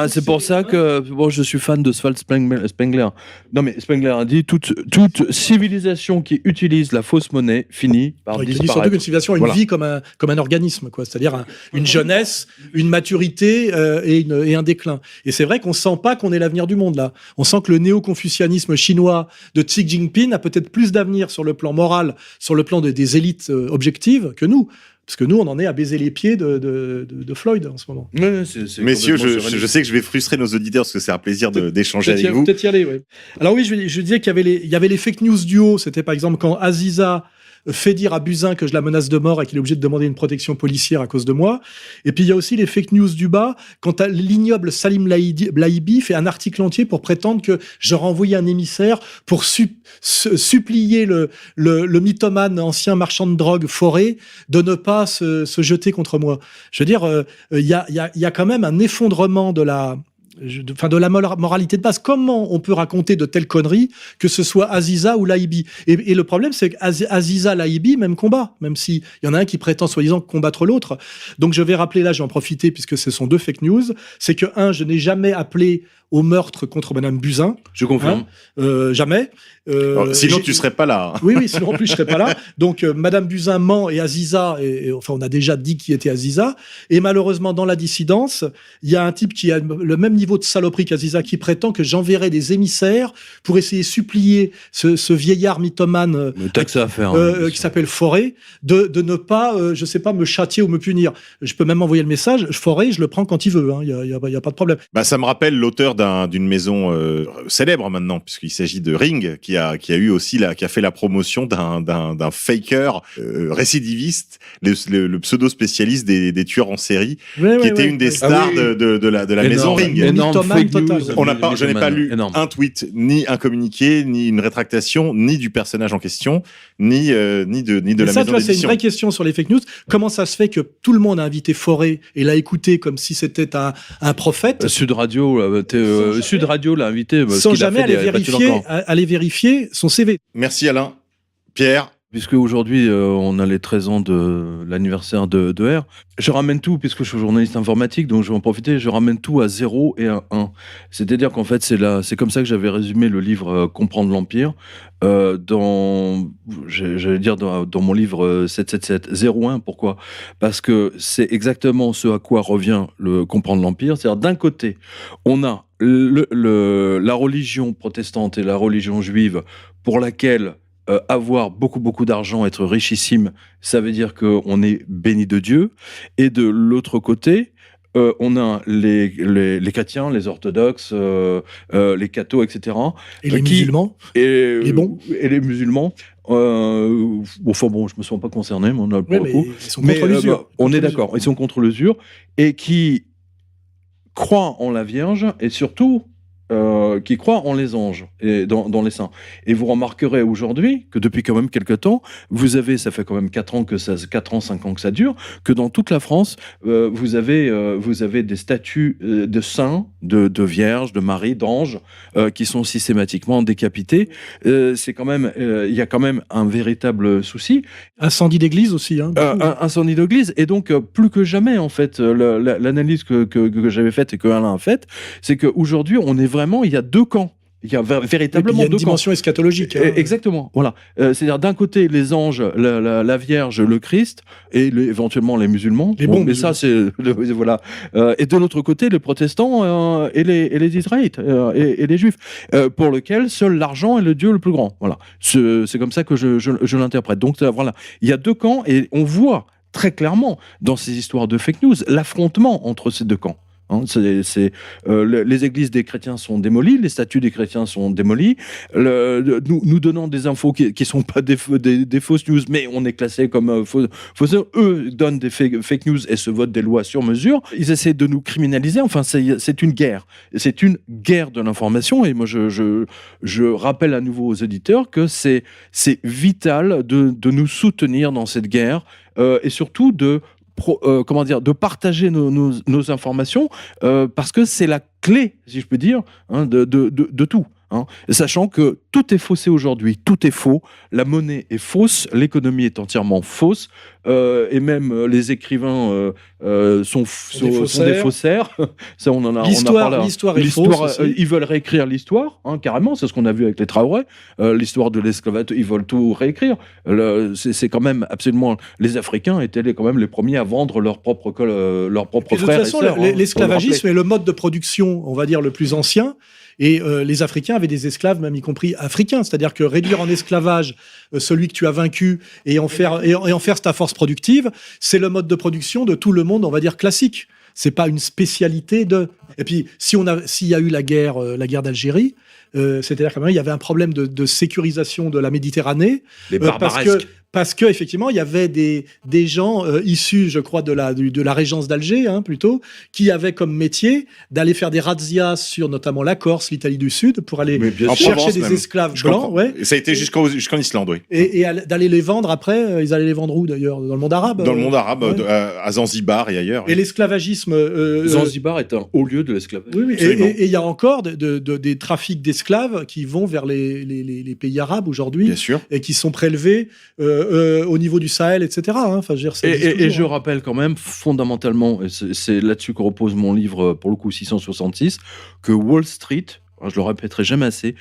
C'est pour ça que je suis fan de Sval Spengler. Non, mais Spengler a dit toute civilisation qui utilise la fausse monnaie finit par disparaître. Il dit surtout qu'une civilisation a une vie comme un organisme, quoi. C'est-à-dire une jeunesse, une maturité et un déclin. Et c'est vrai qu'on sent pas qu'on est l'avenir du monde là. On sent que le néo-confucianisme chinois de Xi Jinping a peut-être plus d'avenir sur le plan moral, sur le plan des élites objectives que nous. Parce que nous, on en est à baiser les pieds de Floyd en ce moment. Messieurs, je sais que je vais frustrer nos auditeurs parce que c'est un plaisir d'échanger avec vous. Peut-être y aller, oui. Alors oui, je disais qu'il y avait les fake news du haut. C'était par exemple quand Aziza fait dire à Buzyn que je la menace de mort et qu'il est obligé de demander une protection policière à cause de moi. Et puis il y a aussi les fake news du bas quand l'ignoble Salim Laïbi fait un article entier pour prétendre que j'aurais envoyé un émissaire pour supplier le mythomane ancien marchand de drogue Forêt de ne pas se jeter contre moi. Je veux dire, il y a quand même un effondrement de la moralité de base. Comment on peut raconter de telles conneries, que ce soit Aziza ou Laïbi? Et le problème, c'est qu'Aziza, Laïbi, même combat, même s'il y en a un qui prétend soi-disant combattre l'autre. Donc je vais rappeler, là, je vais en profiter, puisque ce sont deux fake news, c'est que, je n'ai jamais appelé au meurtre contre Madame Buzyn. Je confirme. Jamais. Sinon, tu serais pas là. Hein. Oui, sinon en plus je serais pas là. Donc Madame Buzyn ment et Aziza, enfin on a déjà dit qui était Aziza. Et malheureusement dans la dissidence, il y a un type qui a le même niveau de saloperie qu'Aziza qui prétend que j'enverrai des émissaires pour essayer de supplier ce vieillard mythomane qui s'appelle Forêt de ne pas, je sais pas, me châtier ou me punir. Je peux même envoyer le message. Forêt, je le prends quand il veut. Il y a pas de problème. Ça me rappelle l'auteur d'une maison célèbre maintenant, puisqu'il s'agit de Ring, qui a eu aussi qui a fait la promotion d'un faker récidiviste, le pseudo spécialiste des tueurs en série, qui était une des stars de la maison Ring. Je n'ai pas lu un tweet, ni un communiqué, ni une rétractation, ni du personnage en question, ni de la maison d'édition. C'est une vraie question sur les fake news. Comment ça se fait que tout le monde a invité Forêt et l'a écouté comme si c'était un prophète? Sud Radio l'a invité sans jamais aller vérifier son CV. Merci Alain. Pierre? Puisque aujourd'hui, on a les 13 ans de l'anniversaire de R. Je ramène tout, puisque je suis journaliste informatique, donc je vais en profiter, je ramène tout à 0 et à 1. C'est-à-dire qu'en fait, c'est comme ça que j'avais résumé le livre Comprendre l'Empire, dans mon livre 777. 0-1, pourquoi? Parce que c'est exactement ce à quoi revient le Comprendre l'Empire. C'est-à-dire, d'un côté, on a la religion protestante et la religion juive pour laquelle avoir beaucoup d'argent, être richissime, ça veut dire qu'on est béni de Dieu. Et de l'autre côté, on a les chrétiens, les orthodoxes, les cathos, etc. Et les musulmans. Les bons. Et les musulmans. Enfin bon, je me sens pas concerné, mais on a le coup. Ils sont contre l'usure. On est d'accord, ils sont contre l'usure et qui croient en la Vierge et surtout qui croient en les anges et dans les saints. Et vous remarquerez aujourd'hui que depuis quand même quelques temps, ça fait quand même 4 ans, 5 ans que ça dure, que dans toute la France, vous avez des statues de saints, de vierges, de Marie, d'anges, qui sont systématiquement décapités. C'est quand même, il y a quand même un véritable souci. Incendie d'église aussi. Incendie d'église. Et donc, plus que jamais, en fait, l'analyse que j'avais faite et que Alain a faite, c'est qu'aujourd'hui, on est vraiment, il y a 2 camps. Il y a Et puis, véritablement il y a une deux camps. dimension eschatologique. hein. Exactement, voilà. C'est-à-dire d'un côté les anges, la Vierge, le Christ, et éventuellement les musulmans. Les bons mais ça c'est voilà. Et de l'autre côté les protestants et les Israélites et les Juifs, pour lesquels seul l'argent est le Dieu le plus grand. Voilà. C'est comme ça que je l'interprète. Donc voilà, il y a deux camps et on voit très clairement dans ces histoires de fake news l'affrontement entre ces deux camps. Hein, les églises des chrétiens sont démolies, les statues des chrétiens sont démolies, nous donnons des infos qui sont pas des fausses news, mais on est classé comme fausses. Eux donnent des fake news et se votent des lois sur mesure. Ils essaient de nous criminaliser. Enfin, c'est une guerre. C'est une guerre de l'information. Et moi, je rappelle à nouveau aux auditeurs que c'est vital de nous soutenir dans cette guerre et surtout de partager nos informations parce que c'est la clé, si je peux dire, hein, de tout. Hein. Sachant que tout est faussé aujourd'hui, tout est faux, la monnaie est fausse, l'économie est entièrement fausse, et même les écrivains sont des faussaires. Ça, on en a parlé. L'histoire est fausse. Ils veulent réécrire l'histoire, hein, carrément, c'est ce qu'on a vu avec les Traoré. L'histoire de l'esclavage, ils veulent tout réécrire. C'est quand même absolument... Les Africains étaient quand même les premiers à vendre leurs propres frères et sœurs. De toute façon, l'esclavagisme est le mode de production, on va dire, le plus ancien. Et les Africains avaient des esclaves, même y compris africains. C'est-à-dire que réduire en esclavage celui que tu as vaincu et en faire ta force productive, c'est le mode de production de tout le monde, on va dire, classique. C'est pas une spécialité de... Et puis, s'il y a eu la guerre d'Algérie, c'est-à-dire quand même, il y avait un problème de sécurisation de la Méditerranée. Les barbaresques. Parce que effectivement, il y avait des gens issus, je crois, de la régence d'Alger, hein, plutôt, qui avaient comme métier d'aller faire des razzias sur notamment la Corse, l'Italie du Sud, pour aller chercher des esclaves blancs. Ouais. Et ça a été jusqu'en Islande, oui. Et d'aller les vendre après. Ils allaient les vendre où d'ailleurs? Dans le monde arabe. Dans le monde arabe, ouais. À Zanzibar et ailleurs. Et l'esclavagisme. Zanzibar est un haut lieu de l'esclavage. Oui, et il y a encore des trafics d'esclaves qui vont vers les pays arabes aujourd'hui. Bien sûr. Et qui sont prélevés au niveau du Sahel, etc. Hein. Enfin, je rappelle quand même, fondamentalement, et c'est là-dessus que repose mon livre, pour le coup 666, que Wall Street, je le répéterai jamais assez,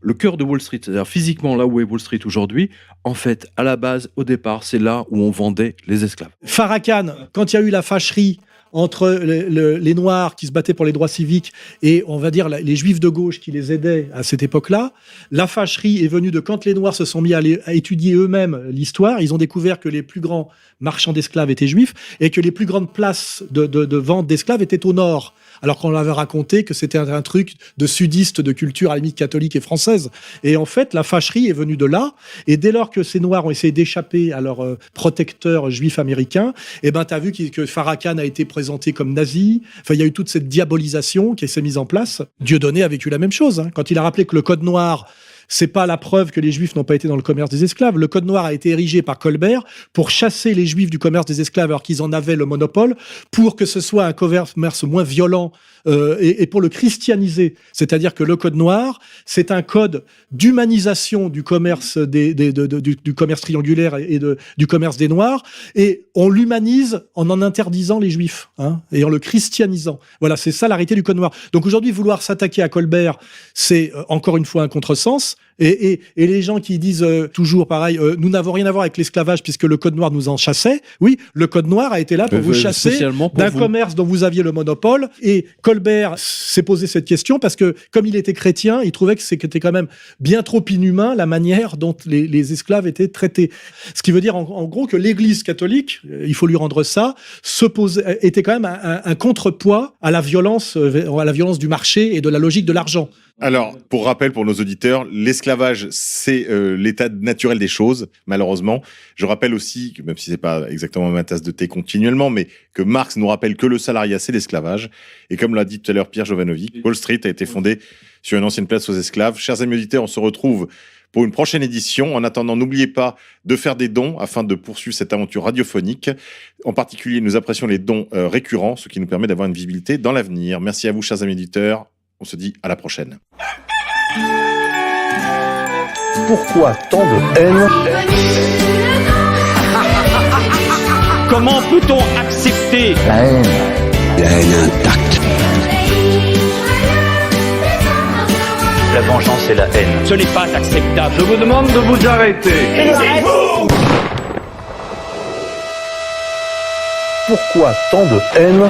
le cœur de Wall Street, c'est-à-dire physiquement là où est Wall Street aujourd'hui, en fait, à la base, au départ, c'est là où on vendait les esclaves. Farrakhan, quand il y a eu la fâcherie entre les Noirs qui se battaient pour les droits civiques et, on va dire, les Juifs de gauche qui les aidaient à cette époque-là, la fâcherie est venue de quand les Noirs se sont mis à étudier eux-mêmes l'histoire. Ils ont découvert que les plus grands marchands d'esclaves étaient juifs et que les plus grandes places de vente d'esclaves étaient au nord. Alors qu'on leur avait raconté que c'était un truc de sudiste, de culture à la limite catholique et française. Et en fait, la fâcherie est venue de là. Et dès lors que ces Noirs ont essayé d'échapper à leurs protecteurs juifs américains, eh ben, t'as vu que Farrakhan a été présenté comme nazi. Enfin, il y a eu toute cette diabolisation qui s'est mise en place. Dieudonné a vécu la même chose, hein. Quand il a rappelé que le code noir, c'est pas la preuve que les Juifs n'ont pas été dans le commerce des esclaves. Le code noir a été érigé par Colbert pour chasser les Juifs du commerce des esclaves alors qu'ils en avaient le monopole, pour que ce soit un commerce moins violent et pour le christianiser. C'est-à-dire que le code noir, c'est un code d'humanisation du commerce du commerce triangulaire et du commerce des Noirs, et on l'humanise en interdisant les Juifs, hein, et en le christianisant. Voilà, c'est ça l'arrêté du code noir. Donc aujourd'hui, vouloir s'attaquer à Colbert, c'est encore une fois un contresens. Et les gens qui disent toujours pareil, nous n'avons rien à voir avec l'esclavage puisque le code noir nous en chassait. Oui, le code noir a été là pour vous chasser d'un commerce dont vous aviez le monopole. Et Colbert s'est posé cette question parce que, comme il était chrétien, il trouvait que c'était quand même bien trop inhumain la manière dont les esclaves étaient traités. Ce qui veut dire en gros que l'Église catholique, il faut lui rendre ça, était quand même un contrepoids à la violence du marché et de la logique de l'argent. Alors, pour rappel pour nos auditeurs, l'esclavage, c'est l'état naturel des choses, malheureusement. Je rappelle aussi, que même si c'est pas exactement ma tasse de thé continuellement, mais que Marx nous rappelle que le salariat, c'est l'esclavage. Et comme l'a dit tout à l'heure Pierre Jovanovic, Wall Street a été fondé sur une ancienne place aux esclaves. Chers amis auditeurs, on se retrouve pour une prochaine édition. En attendant, n'oubliez pas de faire des dons afin de poursuivre cette aventure radiophonique. En particulier, nous apprécions les dons récurrents, ce qui nous permet d'avoir une visibilité dans l'avenir. Merci à vous, chers amis auditeurs. On se dit à la prochaine. Pourquoi tant de haine? Comment peut-on accepter La haine intacte. La vengeance et la haine. Ce n'est pas acceptable. Je vous demande de vous arrêter. Pourquoi tant de haine